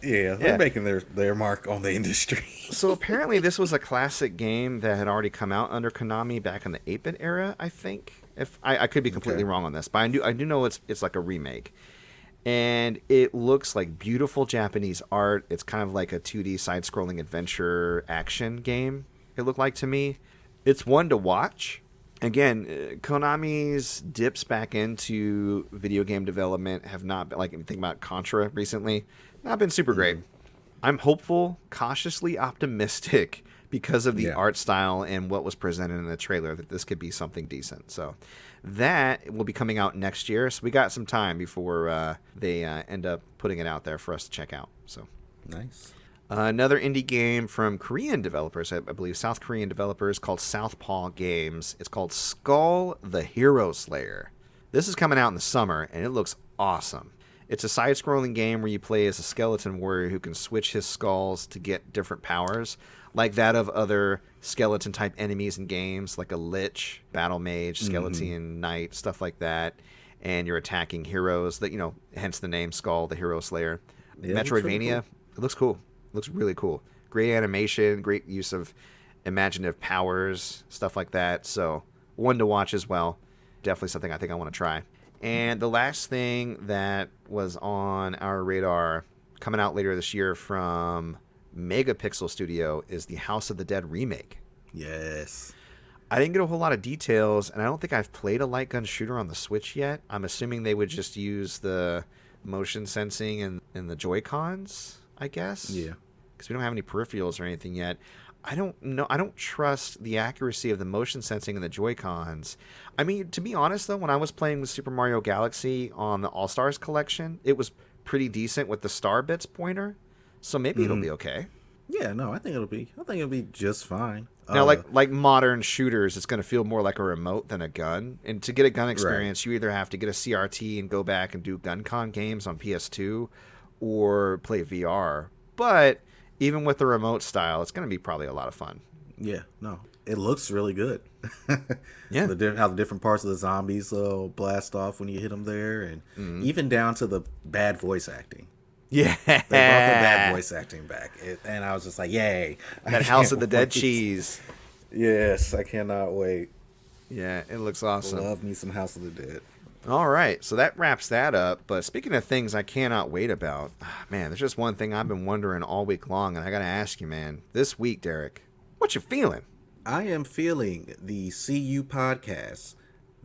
Yeah, they're making their mark on the industry. So apparently, this was a classic game that had already come out under Konami back in the 8-bit era, I think. If I could be completely wrong on this, but I do know it's like a remake, and it looks like beautiful Japanese art. It's kind of like a 2D side-scrolling adventure action game. It looked like to me. It's one to watch. Again, Konami's dips back into video game development have not been, like, think about Contra recently, not been super great. I'm hopeful, cautiously optimistic, because of the art style and what was presented in the trailer, that this could be something decent. So that will be coming out next year. So we got some time before they end up putting it out there for us to check out. So nice. Another indie game from Korean developers, I believe South Korean developers, called Southpaw Games. It's called Skull the Hero Slayer. This is coming out in the summer, and it looks awesome. It's a side-scrolling game where you play as a skeleton warrior who can switch his skulls to get different powers, like that of other skeleton-type enemies in games, like a Lich, Battle Mage, Skeleton Knight, stuff like that. And you're attacking heroes, that hence the name Skull, the Hero Slayer. Yeah, Metroidvania, it looks cool. It looks really cool. Great animation, great use of imaginative powers, stuff like that. So, one to watch as well. Definitely something I think I want to try. And the last thing that was on our radar coming out later this year from Megapixel Studio is the House of the Dead remake. Yes. I didn't get a whole lot of details, and I don't think I've played a light gun shooter on the Switch yet. I'm assuming they would just use the motion sensing and the Joy-Cons, I guess. Yeah. Because we don't have any peripherals or anything yet. I don't know. I don't trust the accuracy of the motion sensing and the Joy-Cons. I mean, to be honest, though, when I was playing with Super Mario Galaxy on the All-Stars collection, it was pretty decent with the Star Bits pointer. So maybe it'll be okay. Yeah, no, I think it'll be just fine. Now, like modern shooters, it's going to feel more like a remote than a gun. And to get a gun experience, you either have to get a CRT and go back and do GunCon games on PS2 or play VR. But even with the remote style, it's going to be probably a lot of fun. Yeah, no, it looks really good. Yeah. How the different parts of the zombies blast off when you hit them there, and even down to the bad voice acting. Yeah. They brought the bad voice acting back. And I was just like, yay. That House of the Dead cheese. Yes, I cannot wait. Yeah, it looks awesome. Love me some House of the Dead. All right, so that wraps that up. But speaking of things I cannot wait about, man, there's just one thing I've been wondering all week long, and I got to ask you, man. This week, Derrick, what you feeling? I am feeling the CUPodcast.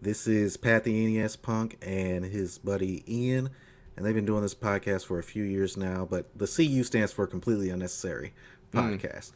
This is Pat the NES Punk and his buddy Ian, and they've been doing this podcast for a few years now, but the CU stands for Completely Unnecessary Podcast.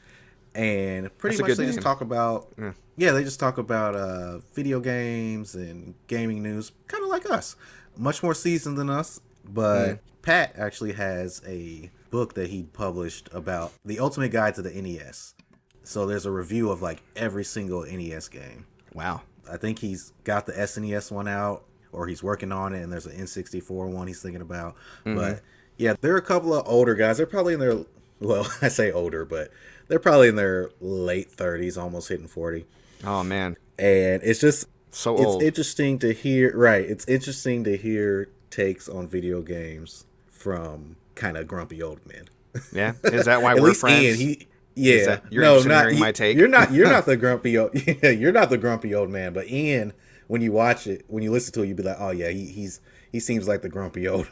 And pretty That's a much good they name. just talk about, they just talk about video games and gaming news, kind of like us. Much more seasoned than us, but Pat actually has a book that he published about the ultimate guide to the NES. So there's a review of like every single NES game. Wow. I think he's got the SNES one out, or he's working on it, and there's an N64 one he's thinking about. But yeah, there are a couple of older guys. They're probably in their, well, I say older, but they're probably in their late 30s, almost hitting 40. Oh, man. And it's just So it's old. interesting to hear. Right, it's interesting to hear takes on video games from kind of grumpy old men. Yeah? Is that why At we're least friends? Ian, you're interested in hearing my take? You're not the grumpy old. You're not the grumpy old man. But Ian, when you watch it, when you listen to it, you'll be like, oh yeah, he seems like the grumpy old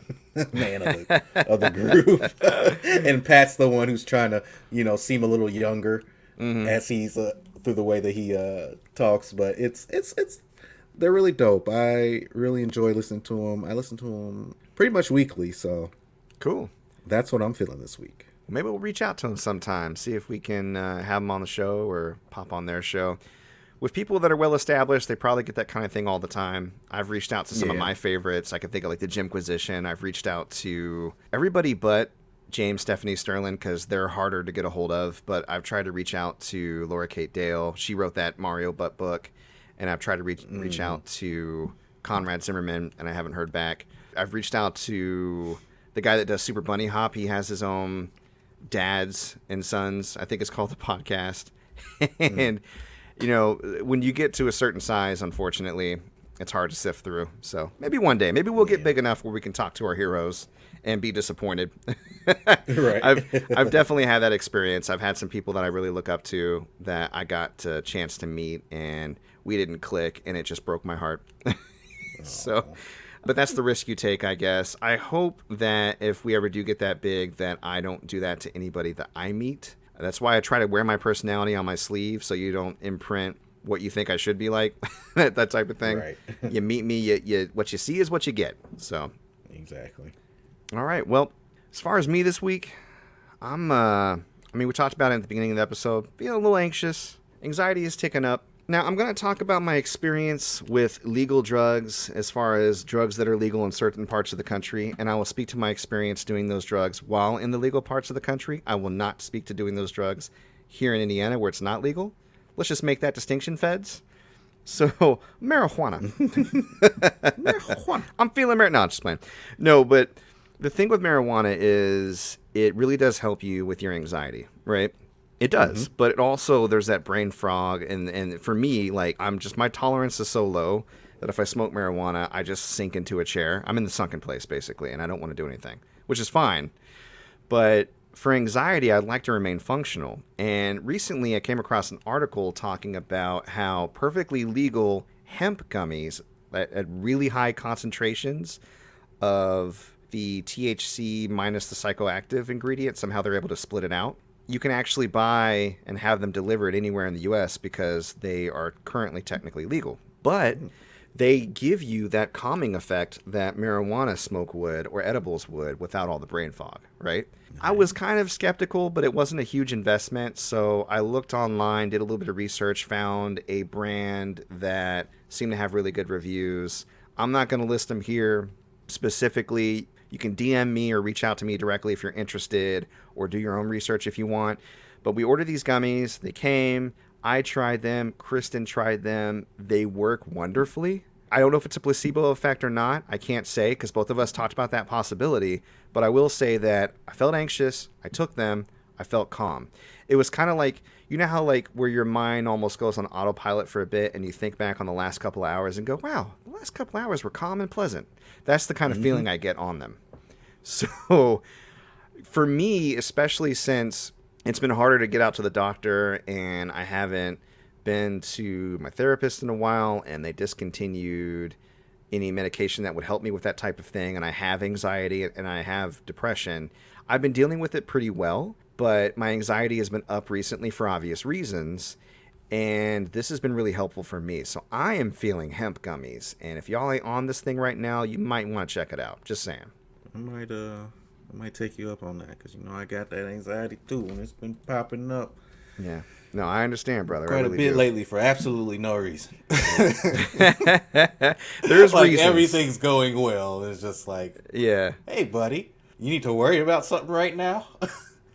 man of the group. And Pat's the one who's trying to seem a little younger as he's through the way that he talks. But it's they're really dope. I really enjoy listening to them. I listen to them pretty much weekly. So Cool. that's what I'm feeling this week. Maybe we'll reach out to them sometime, see if we can have them on the show or pop on their show. With people that are well established, they probably get that kind of thing all the time. I've reached out to some of my favorites. I can think of like the Jimquisition. I've reached out to everybody but James, Stephanie Sterling, because they're harder to get a hold of. But I've tried to reach out to Laura Kate Dale. She wrote that Mario Butt book. And I've tried to reach out to Conrad Zimmerman, and I haven't heard back. I've reached out to the guy that does Super Bunny Hop. He has his own Dads and Sons, I think it's called the podcast. And, when you get to a certain size, unfortunately, it's hard to sift through. So maybe one day, maybe we'll get big enough where we can talk to our heroes and be disappointed. Right. I've definitely had that experience. I've had some people that I really look up to that I got a chance to meet, and we didn't click, and it just broke my heart. So, but that's the risk you take, I guess. I hope that if we ever do get that big, that I don't do that to anybody that I meet. That's why I try to wear my personality on my sleeve, so you don't imprint what you think I should be like, that type of thing. Right. You meet me, you what you see is what you get. So, Exactly. all right. Well, as far as me this week, we talked about it at the beginning of the episode, feeling a little anxious. Anxiety is ticking up. Now, I'm going to talk about my experience with legal drugs as far as drugs that are legal in certain parts of the country, and I will speak to my experience doing those drugs while in the legal parts of the country. I will not speak to doing those drugs here in Indiana where it's not legal. Let's just make that distinction, feds. So, marijuana. Marijuana. I'm feeling marijuana. No, I'm just playing. No, but the thing with marijuana is it really does help you with your anxiety, right? It does, but it also, there's that brain fog, and for me, like, my tolerance is so low that if I smoke marijuana, I just sink into a chair. I'm in the sunken place, basically, and I don't want to do anything, which is fine. But for anxiety, I'd like to remain functional. And recently, I came across an article talking about how perfectly legal hemp gummies at really high concentrations of the THC minus the psychoactive ingredient, somehow they're able to split it out. You can actually buy and have them delivered anywhere in the U.S. because they are currently technically legal. But they give you that calming effect that marijuana smoke would or edibles would without all the brain fog, right? Nice. I was kind of skeptical, but it wasn't a huge investment. So I looked online, did a little bit of research, found a brand that seemed to have really good reviews. I'm not going to list them here specifically. You can DM me or reach out to me directly if you're interested, or do your own research if you want. But we ordered these gummies. They came. I tried them. Kristen tried them. They work wonderfully. I don't know if it's a placebo effect or not. I can't say because both of us talked about that possibility. But I will say that I felt anxious. I took them. I felt calm. It was kind of like, you know how like where your mind almost goes on autopilot for a bit and you think back on the last couple of hours and go, wow, the last couple of hours were calm and pleasant. That's the kind of feeling I get on them. So for me, especially since it's been harder to get out to the doctor and I haven't been to my therapist in a while and they discontinued any medication that would help me with that type of thing, and I have anxiety and I have depression. I've been dealing with it pretty well, but my anxiety has been up recently for obvious reasons, and this has been really helpful for me. So I am feeling hemp gummies, and if y'all ain't on this thing right now, you might want to check it out. Just saying. I might take you up on that, because I got that anxiety too, and it's been popping up. Yeah. No, I understand, brother. Quite a bit lately for absolutely no reason. There's like reasons. Everything's going well. It's just like, yeah. Hey, buddy, you need to worry about something right now?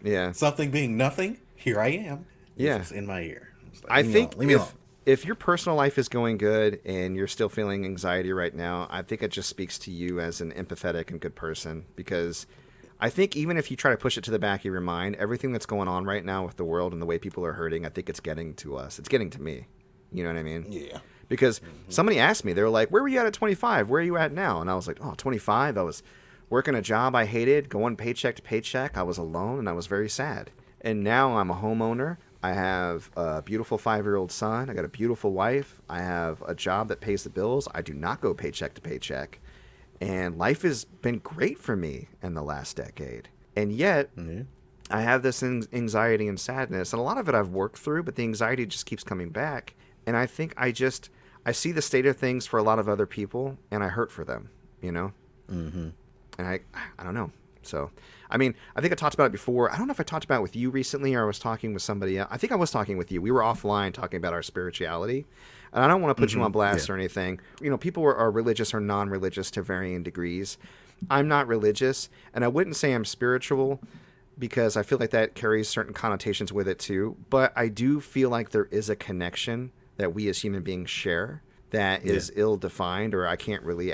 Yeah. Something being nothing? Here I am. Yeah. It's in my ear. Like, I think leave me alone. If your personal life is going good and you're still feeling anxiety right now, I think it just speaks to you as an empathetic and good person, because I think even if you try to push it to the back of your mind, everything that's going on right now with the world and the way people are hurting, I think it's getting to us. It's getting to me. You know what I mean? Yeah. Because somebody asked me, they were like, where were you at 25? Where are you at now? And I was like, 25? I was working a job I hated, going paycheck to paycheck. I was alone and I was very sad. And now I'm a homeowner. I have a beautiful 5-year-old son. I got a beautiful wife. I have a job that pays the bills. I do not go paycheck to paycheck. And life has been great for me in the last decade. And yet, I have this anxiety and sadness. And a lot of it I've worked through, but the anxiety just keeps coming back. And I think I see the state of things for a lot of other people, and I hurt for them, Mm-hmm. And I don't know. So, I mean, I think I talked about it before. I don't know if I talked about it with you recently or I was talking with somebody else. I think I was talking with you. We were offline talking about our spirituality. And I don't want to put you on blast or anything. People are religious or non-religious to varying degrees. I'm not religious, and I wouldn't say I'm spiritual because I feel like that carries certain connotations with it too. But I do feel like there is a connection that we as human beings share that is ill-defined, or I can't really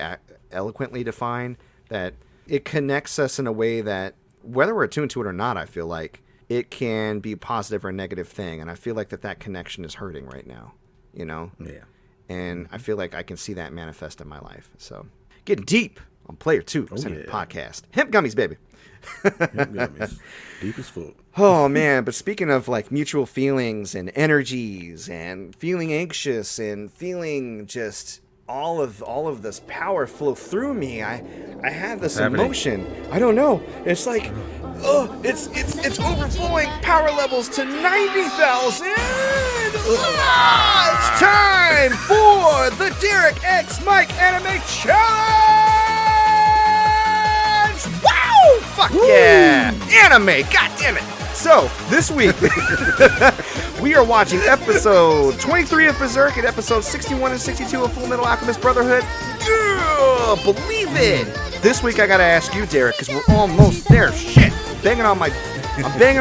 eloquently define, that it connects us in a way that, whether we're attuned to it or not, I feel like it can be a positive or a negative thing. And I feel like that connection is hurting right now. Yeah. And I feel like I can see that manifest in my life. So, getting deep on Player 2 podcast. Hemp gummies, baby. Hemp gummies. Deep as fuck. Oh, man. But speaking of like mutual feelings and energies and feeling anxious and feeling just all of this power flow through me, I have this emotion. I don't know. It's like, it's overflowing power levels to 90,000. It's time for the Derrick X Mike Anime Challenge! Wow! Fuck yeah! Anime, goddammit! So, this week, we are watching episode 23 of Berserk and episode 61 and 62 of Full Metal Alchemist Brotherhood. Yeah! Believe it! This week I gotta ask you, Derrick, because we're almost there. Shit! I'm banging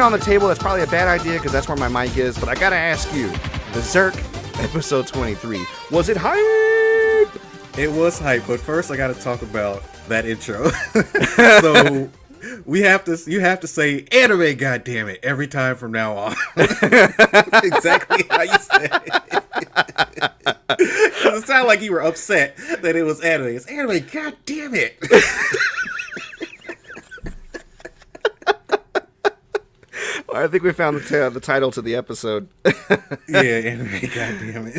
on the table. That's probably a bad idea because that's where my mic is, but I gotta ask you, Berserk episode 23, was it hype? It was hype, but first I gotta talk about that intro. So you have to say anime, goddammit, every time from now on. Exactly how you said it. It sounded like you were upset that it was anime. It's anime, goddammit. I think we found the title to the episode. Yeah, anime, goddammit.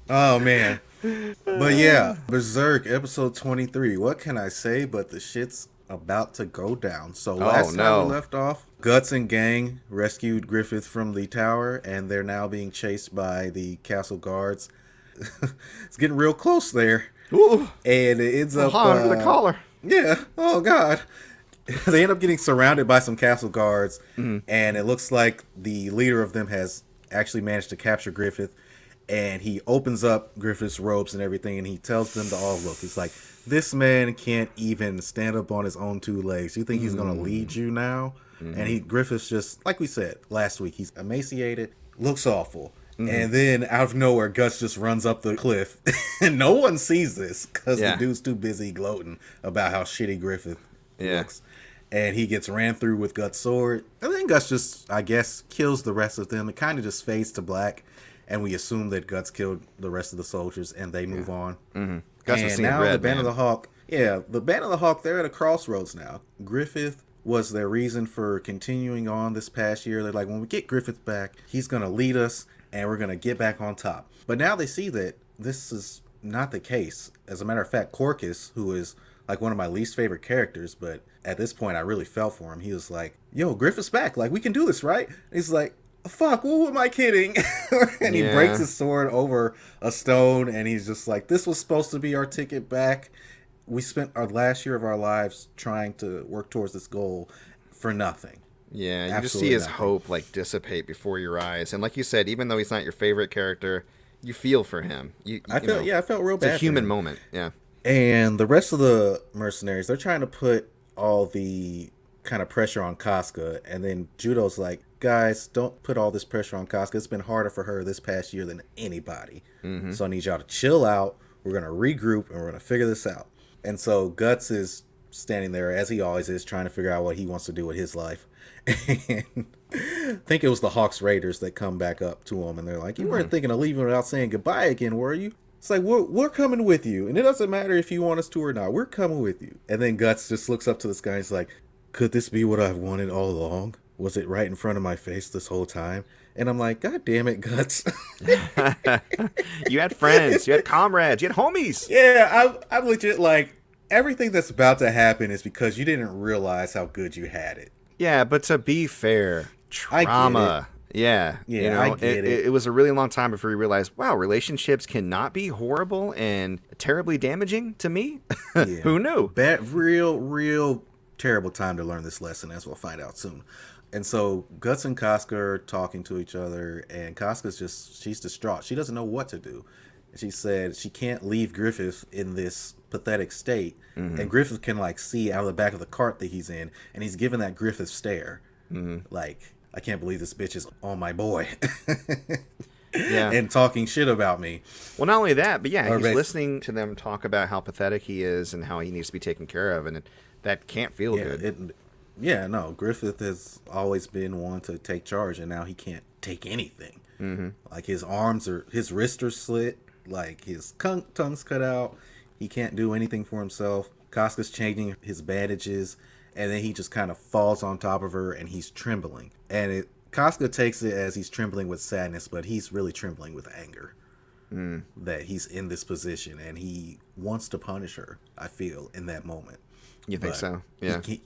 Oh man. But yeah, Berserk episode 23. What can I say but the shit's about to go down. So last time we left off, Guts and gang rescued Griffith from the tower, and they're now being chased by the castle guards. It's getting real close there. Ooh. And it ends up under the collar. Yeah. Oh god. They end up getting surrounded by some castle guards, and it looks like the leader of them has actually managed to capture Griffith. And he opens up Griffith's ropes and everything, and he tells them to all look. He's like, this man can't even stand up on his own 2 legs. You think he's going to lead you now? And Griffith's just, like we said last week, he's emaciated, looks awful. And then out of nowhere, Guts just runs up the cliff. And no one sees this because the dude's too busy gloating about how shitty Griffith looks. And he gets ran through with Guts' sword. And then Guts just, I guess, kills the rest of them. It kind of just fades to black. And we assume that Guts killed the rest of the soldiers, and they move on. Guts was seeing red, the Band of the Hawk, the Band of the Hawk, they're at a crossroads now. Griffith was their reason for continuing on this past year. They're like, when we get Griffith back, he's going to lead us, and we're going to get back on top. But now they see that this is not the case. As a matter of fact, Corcus, who is like one of my least favorite characters, but at this point I really felt for him. He was like, yo, Griffith's back. Like, we can do this, right? And he's like, fuck, who am I kidding? And he breaks his sword over a stone, and he's just like, this was supposed to be our ticket back. We spent our last year of our lives trying to work towards this goal for nothing. Yeah, you Absolutely just see his nothing. hope like dissipate before your eyes. And like you said, even though he's not your favorite character, you feel for him. I felt real bad. It's a human for him. moment. Yeah. And the rest of the mercenaries, they're trying to put all the kind of pressure on Casca, and then Judo's like, guys, don't put all this pressure on Casca. It's been harder for her this past year than anybody. Mm-hmm. So I need y'all to chill out. We're going to regroup, and we're going to figure this out. And so Guts is standing there, as he always is, trying to figure out what he wants to do with his life. And I think it was the Hawks Raiders that come back up to him, and they're like, you weren't thinking of leaving without saying goodbye again, were you? It's like, we're coming with you, and it doesn't matter if you want us to or not. We're coming with you. And then Guts just looks up to the sky and he's like, could this be what I've wanted all along? Was it right in front of my face this whole time? And I'm like, God damn it, Guts. You had friends, you had comrades, you had homies. Yeah, I'm legit like, everything that's about to happen is because you didn't realize how good you had it. Yeah, but to be fair, trauma. Yeah, Yeah, you know, I get it. It was a really long time before you realized, wow, relationships cannot be horrible and terribly damaging to me. Yeah. Who knew? Real terrible time to learn this lesson, as we'll find out soon. And so Guts and Casca are talking to each other, and Casca's she's distraught. She doesn't know what to do. She said she can't leave Griffith in this pathetic state. Mm-hmm. And Griffith can like see out of the back of the cart that he's in, and he's giving that Griffith stare. Mm-hmm. Like, I can't believe this bitch is on my boy. Yeah. And talking shit about me. Well, not only that, but yeah, he's listening to them talk about how pathetic he is and how he needs to be taken care of, and that can't feel good. Griffith has always been one to take charge, and now he can't take anything. Mm-hmm. Like, his wrists are slit, like his tongue's cut out. He can't do anything for himself. Casca's changing his bandages, and then he just kind of falls on top of her, and he's trembling. And Casca takes it as he's trembling with sadness, but he's really trembling with anger that he's in this position, and he wants to punish her, I feel, in that moment. You think so? Yeah. He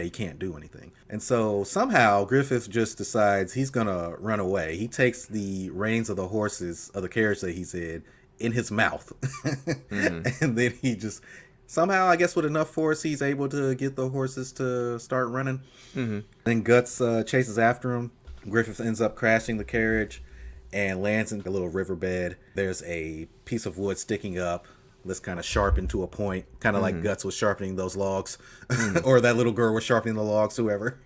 can't do anything. And so somehow Griffith just decides he's going to run away. He takes the reins of the carriage that he's in his mouth. And then he just, somehow, I guess with enough force, he's able to get the horses to start running. Mm-hmm. Then Guts chases after him. Griffith ends up crashing the carriage and lands in a little riverbed. There's a piece of wood sticking up that's kind of sharpened to a point, kind of like Guts was sharpening those logs, or that little girl was sharpening the logs, whoever.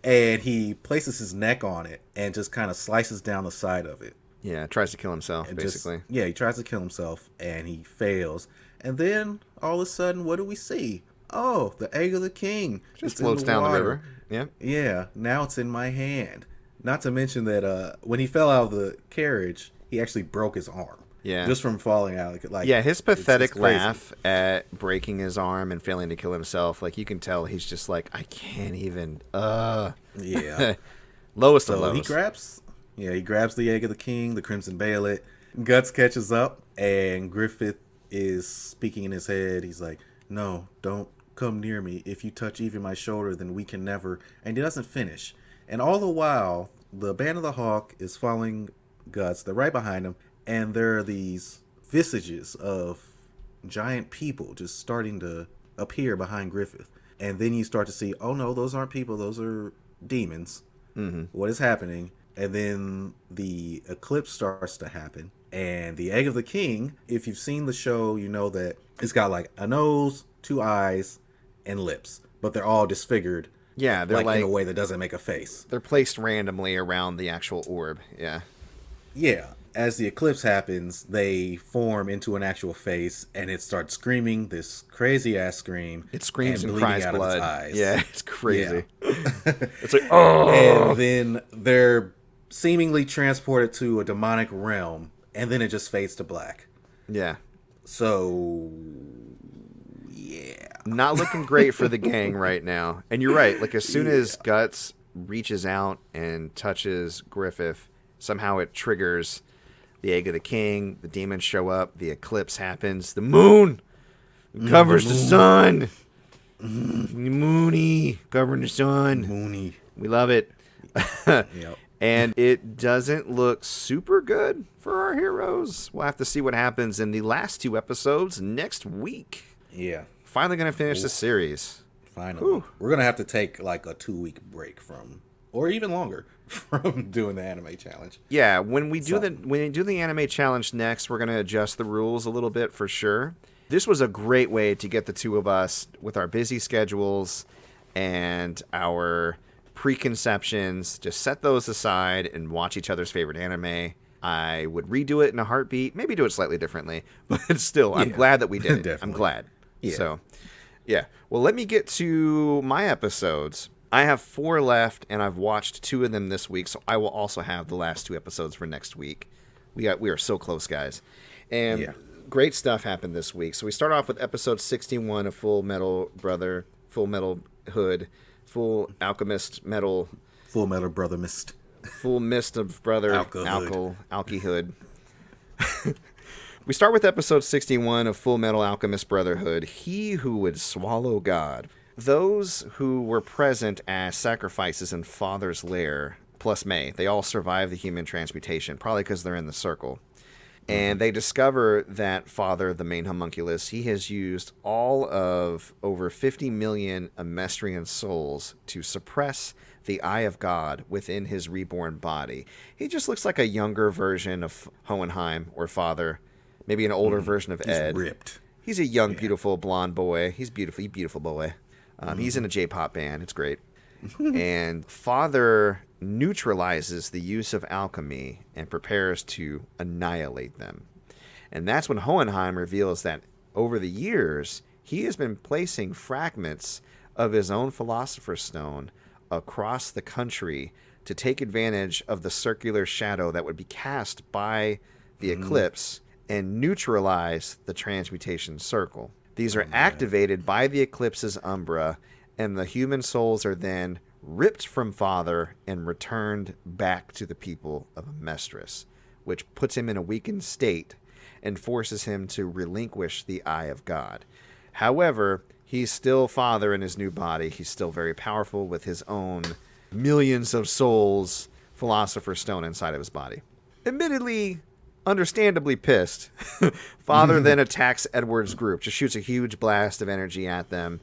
And he places his neck on it and just kind of slices down the side of it. Yeah, tries to kill himself, basically. He tries to kill himself, and he fails. And then, all of a sudden, what do we see? Oh, the egg of the king. Just floats down the river. Yeah. Yeah, now it's in my hand. Not to mention that when he fell out of the carriage, he actually broke his arm. Yeah. Just from falling out. Like, yeah, his pathetic laugh at breaking his arm and failing to kill himself, like, you can tell he's just like, I can't even, Yeah. Lowest of lows. He grabs the egg of the king, the crimson bayonet. Guts catches up, and Griffith is speaking in his head. He's like, no, don't come near me. If you touch even my shoulder, then we can never. And he doesn't finish. And all the while, the Band of the Hawk is following Guts. They're right behind him. And there are these visages of giant people just starting to appear behind Griffith. And then you start to see, oh no, those aren't people. Those are demons. Mm-hmm. What is happening? And then the eclipse starts to happen. And the egg of the king, if you've seen the show, you know that it's got like a nose, 2 eyes, and lips. But they're all disfigured. Yeah, they're like in a way that doesn't make a face. They're placed randomly around the actual orb. Yeah. Yeah. As the eclipse happens, they form into an actual face, and it starts screaming this crazy-ass scream. It screams and cries blood. Yeah, it's crazy. Yeah. It's like, oh! And then they're seemingly transported to a demonic realm, and then it just fades to black. Yeah. So, yeah. Not looking great for the gang right now. And you're right. Like, as soon as Guts reaches out and touches Griffith, somehow it triggers the egg of the king, the demons show up, the eclipse happens, the moon covers the sun. Moony covering the sun. Moony. We love it. Yep. And it doesn't look super good for our heroes. We'll have to see what happens in the last 2 episodes next week. Yeah. Finally going to finish the series. Finally. Whew. We're going to have to take like a 2-week break from, or even longer, from doing the anime challenge. Yeah, when we do the anime challenge next, we're going to adjust the rules a little bit for sure. This was a great way to get the two of us with our busy schedules and our preconceptions, just set those aside and watch each other's favorite anime. I would redo it in a heartbeat, maybe do it slightly differently, but still, I'm glad that we did it. Definitely. I'm glad. Yeah. So, yeah. Well, let me get to my episodes. I have 4 left, and I've watched 2 of them this week, so I will also have the last 2 episodes for next week. We are so close, guys. And great stuff happened this week. So we start off with episode 61 of Full Metal Hood, Full Alchemist Metal. Full Metal Brother Mist. Full Mist of Brother Alky Hood. We start with episode 61 of Full Metal Alchemist Brotherhood, He Who Would Swallow God. Those who were present as sacrifices in Father's lair, plus May, they all survive the human transmutation, probably because they're in the circle. And they discover that Father, the main homunculus, he has used all of over 50 million Amestrian souls to suppress the eye of God within his reborn body. He just looks like a younger version of Hohenheim or Father, maybe an older version of Ed. He's ripped. He's a young, beautiful blonde boy. He's beautiful boy. He's in a J-pop band. It's great. And Father neutralizes the use of alchemy and prepares to annihilate them. And that's when Hohenheim reveals that over the years, he has been placing fragments of his own Philosopher's Stone across the country to take advantage of the circular shadow that would be cast by the eclipse and neutralize the transmutation circle. These are activated by the eclipse's umbra, and the human souls are then ripped from Father and returned back to the people of Amestris, which puts him in a weakened state and forces him to relinquish the eye of God. However, he's still Father in his new body. He's still very powerful with his own millions of souls Philosopher's Stone inside of his body. Admittedly, understandably pissed, Father then attacks Edward's group, just shoots a huge blast of energy at them.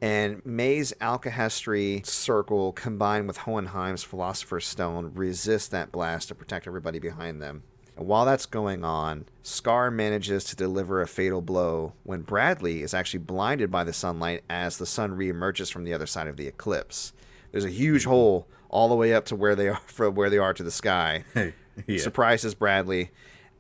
And May's alchemy circle, combined with Hohenheim's Philosopher's Stone, resist that blast to protect everybody behind them. And while that's going on, Scar manages to deliver a fatal blow when Bradley is actually blinded by the sunlight as the sun reemerges from the other side of the eclipse. There's a huge hole all the way up to where they are, from where they are to the sky. Surprises Bradley,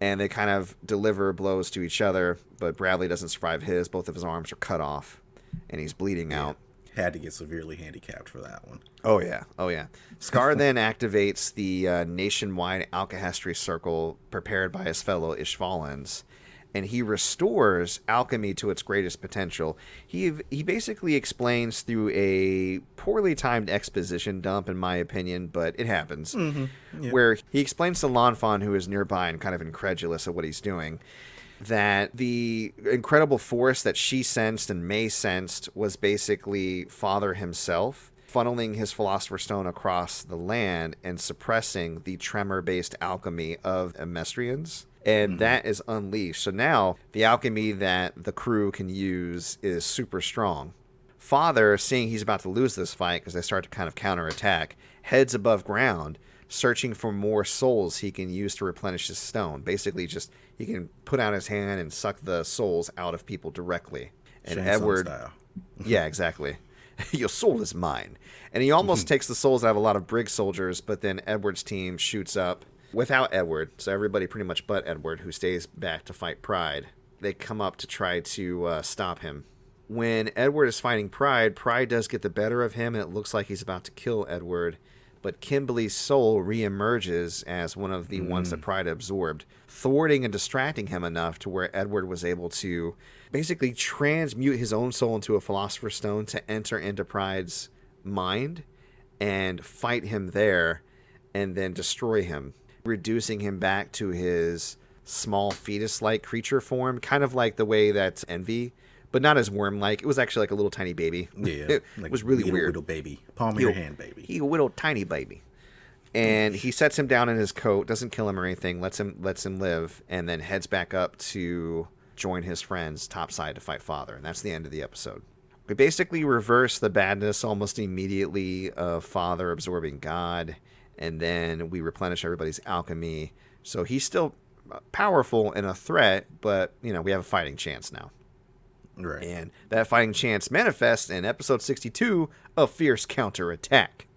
and they kind of deliver blows to each other, but Bradley doesn't survive his. Both of his arms are cut off, and he's bleeding out. Had to get severely handicapped for that one. Oh, yeah. Scar then activates the nationwide alchemy circle prepared by his fellow Ishvalans, and he restores alchemy to its greatest potential. He basically explains through a poorly timed exposition dump, in my opinion, but it happens, where he explains to Lanfan, who is nearby and kind of incredulous at what he's doing, that the incredible force that she sensed and May sensed was basically Father himself, funneling his Philosopher's Stone across the land and suppressing the tremor-based alchemy of Amestrians. And that is unleashed. So now the alchemy that the crew can use is super strong. Father, seeing he's about to lose this fight because they start to kind of counterattack, heads above ground, searching for more souls he can use to replenish his stone. Basically, just he can put out his hand and suck the souls out of people directly. And Edward, yeah, exactly. Your soul is mine. And he almost takes the souls out of a lot of Briggs soldiers, but then Edward's team shoots up without Edward. So everybody pretty much but Edward, who stays back to fight Pride. They come up to try to stop him. When Edward is fighting Pride, Pride does get the better of him, and it looks like he's about to kill Edward. But Kimberly's soul reemerges as one of the ones that Pride absorbed, thwarting and distracting him enough to where Edward was able to basically transmute his own soul into a Philosopher's Stone to enter into Pride's mind and fight him there and then destroy him. reducing him back to his small fetus-like creature form, kind of like the way that Envy, but not as worm-like. It was actually like a little tiny baby. Yeah, It like was really weird. Little baby, palm of your hand baby. He a little tiny baby. And he sets him down in his coat, doesn't kill him or anything, lets him live, and then heads back up to join his friends topside to fight Father. And that's the end of the episode. We basically reverse the badness almost immediately of Father absorbing God, and then we replenish everybody's alchemy. So he's still powerful and a threat, but, we have a fighting chance now. Right. And that fighting chance manifests in episode 62, A Fierce Counterattack.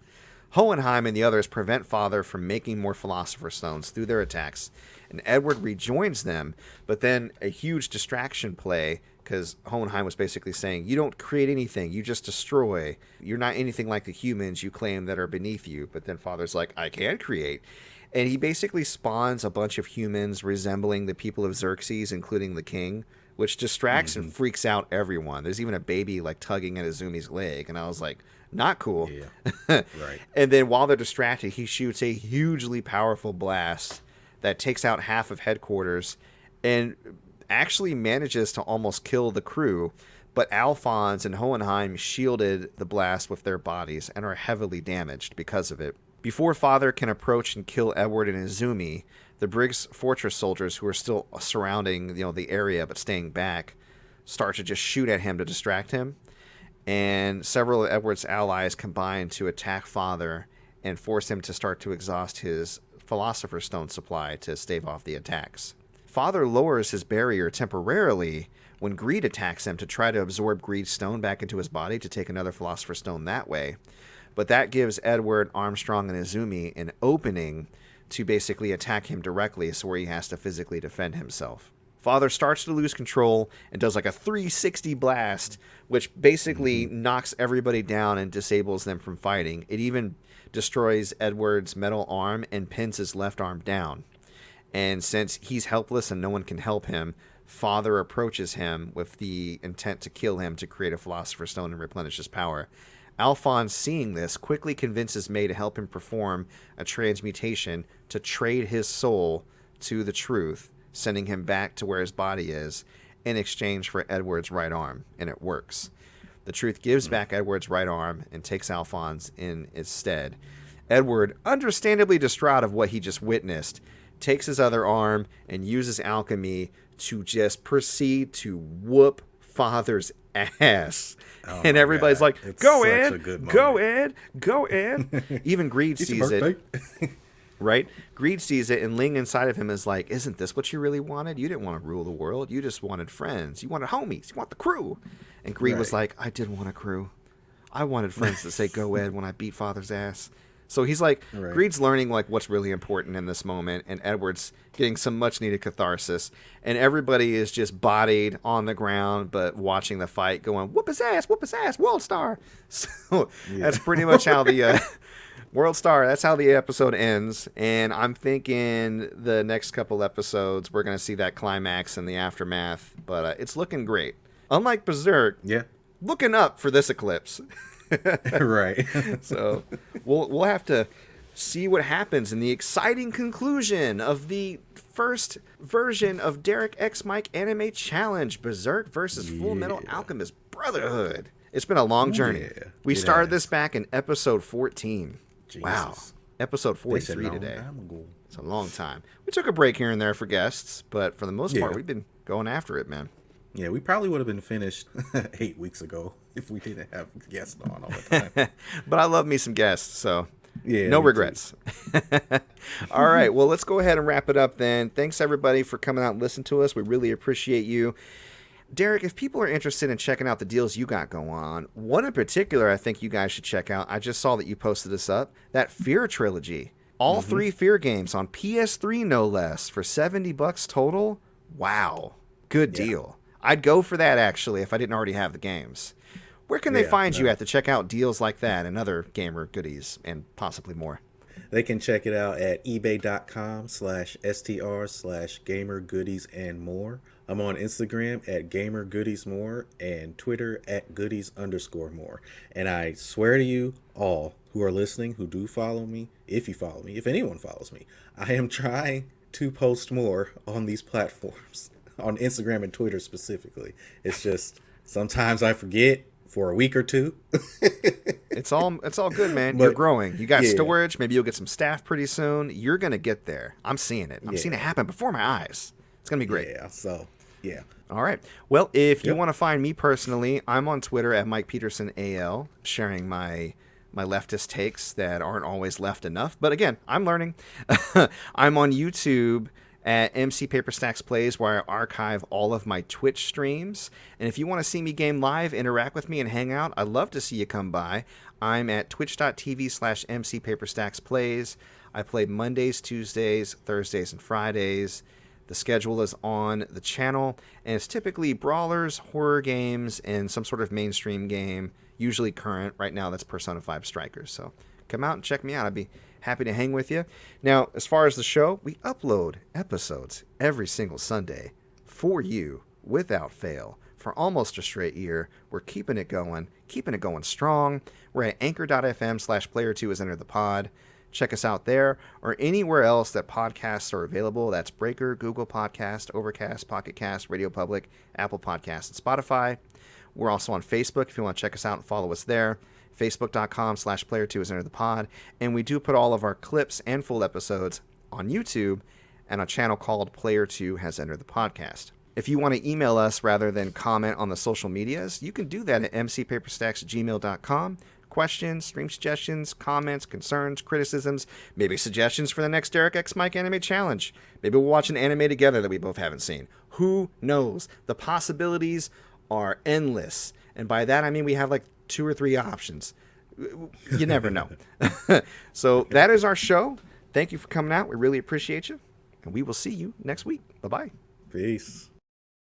Hohenheim and the others prevent Father from making more Philosopher's Stones through their attacks, and Edward rejoins them, but then a huge distraction play, because Hohenheim was basically saying, you don't create anything, you just destroy. You're not anything like the humans you claim that are beneath you. But then Father's like, I can create. And he basically spawns a bunch of humans resembling the people of Xerxes, including the king, which distracts and freaks out everyone. There's even a baby like tugging at Izumi's leg, and I was like, not cool. Yeah. Right. And then while they're distracted, he shoots a hugely powerful blast that takes out half of headquarters and actually manages to almost kill the crew. But Alphonse and Hohenheim shielded the blast with their bodies and are heavily damaged because of it. Before Father can approach and kill Edward and Izumi, the Briggs Fortress soldiers, who are still surrounding the area but staying back, start to just shoot at him to distract him. And several of Edward's allies combine to attack Father and force him to start to exhaust his Philosopher's Stone supply to stave off the attacks. Father lowers his barrier temporarily when Greed attacks him to try to absorb Greed's stone back into his body to take another Philosopher's Stone that way. But that gives Edward, Armstrong, and Izumi an opening to basically attack him directly, so where he has to physically defend himself. Father starts to lose control and does like a 360 blast, which basically knocks everybody down and disables them from fighting. It even destroys Edward's metal arm and pins his left arm down. And since he's helpless and no one can help him, Father approaches him with the intent to kill him to create a Philosopher's Stone and replenish his power. Alphonse, seeing this, quickly convinces May to help him perform a transmutation to trade his soul to the truth, sending him back to where his body is in exchange for Edward's right arm, and it works. The truth gives back Edward's right arm and takes Alphonse in its stead. Edward, understandably distraught of what he just witnessed, takes his other arm and uses alchemy to just proceed to whoop Father's ass. Oh and everybody's like, go Ed, go moment. Ed, go Ed. Even Greed sees it. Right? Greed sees it, and Ling inside of him is like, isn't this what you really wanted? You didn't want to rule the world. You just wanted friends. You wanted homies. You want the crew. And Greed was like, I did want a crew. I wanted friends that say go Ed when I beat Father's ass. So he's like, Greed's learning like what's really important in this moment, and Edward's getting some much needed catharsis, and everybody is just bodied on the ground but watching the fight, going whoop his ass, World Star. So that's pretty much how the World Star, that's how the episode ends. And I'm thinking the next couple episodes we're going to see that climax and the aftermath, but it's looking great. Unlike Berserk, looking up for this eclipse. Right. So we'll have to see what happens in the exciting conclusion of the first version of Derrick X Mike Anime Challenge, Berserk versus Full Metal Alchemist Brotherhood. It's been a long journey. We started this back in episode 14. Jesus. Wow. Episode 43 today. It's a long time. We took a break here and there for guests, but for the most part, we've been going after it, man. Yeah, we probably would have been finished 8 weeks ago if we didn't have guests on all the time. But I love me some guests, so no regrets. All right, well, let's go ahead and wrap it up then. Thanks, everybody, for coming out and listening to us. We really appreciate you. Derrick, if people are interested in checking out the deals you got going on, one in particular I think you guys should check out. I just saw that you posted this up. That Fear trilogy. All 3 Fear games on PS3, no less, for $70 total. Wow. Good deal. I'd go for that, actually, if I didn't already have the games. Where can they find you at to check out deals like that and other gamer goodies and possibly more? They can check it out at ebay.com/str/gamer goodies and more. I'm on Instagram at GamerGoodiesMore and Twitter at Goodies_more. And I swear to you all who are listening, who do follow me, if you follow me, if anyone follows me, I am trying to post more on these platforms, on Instagram and Twitter specifically. It's just sometimes I forget for a week or two. It's all good, man. But, you're growing. You got yeah. storage. Maybe you'll get some staff pretty soon. You're gonna get there. I'm seeing it. I'm seeing it happen before my eyes. It's gonna be great. Yeah. So yeah. All right. Well, if you want to find me personally, I'm on Twitter at Mike Peterson AL, sharing my leftist takes that aren't always left enough. But again, I'm learning. I'm on YouTube at MC Paper Stacks Plays, where I archive all of my Twitch streams. And if you want to see me game live, interact with me, and hang out, I'd love to see you come by. I'm at twitch.tv/MC Paper Stacks Plays. I play Mondays, Tuesdays, Thursdays, and Fridays. The schedule is on the channel, and it's typically brawlers, horror games, and some sort of mainstream game, usually current. Right now, that's Persona 5 Strikers. So come out and check me out. I'd be happy to hang with you. Now, as far as the show, we upload episodes every single Sunday for you without fail for almost a straight year. We're keeping it going strong. We're at anchor.fm/player2 has entered the pod. Check us out there or anywhere else that podcasts are available. That's Breaker, Google Podcast, Overcast, Pocket Cast, Radio Public, Apple Podcasts, and Spotify. We're also on Facebook if you want to check us out and follow us there. Facebook.com/player2 has entered the pod. And we do put all of our clips and full episodes on YouTube and a channel called Player2 has entered the podcast. If you want to email us rather than comment on the social medias, you can do that at mcpaperstacks@gmail.com. Questions, stream suggestions, comments, concerns, criticisms, maybe suggestions for the next Derrick X Mike Anime Challenge. Maybe we'll watch an anime together that we both haven't seen. Who knows? The possibilities are endless. And by that, I mean we have like 2 or 3 options. You never know. So that is our show. Thank you for coming out. We really appreciate you. And we will see you next week. Bye-bye. Peace.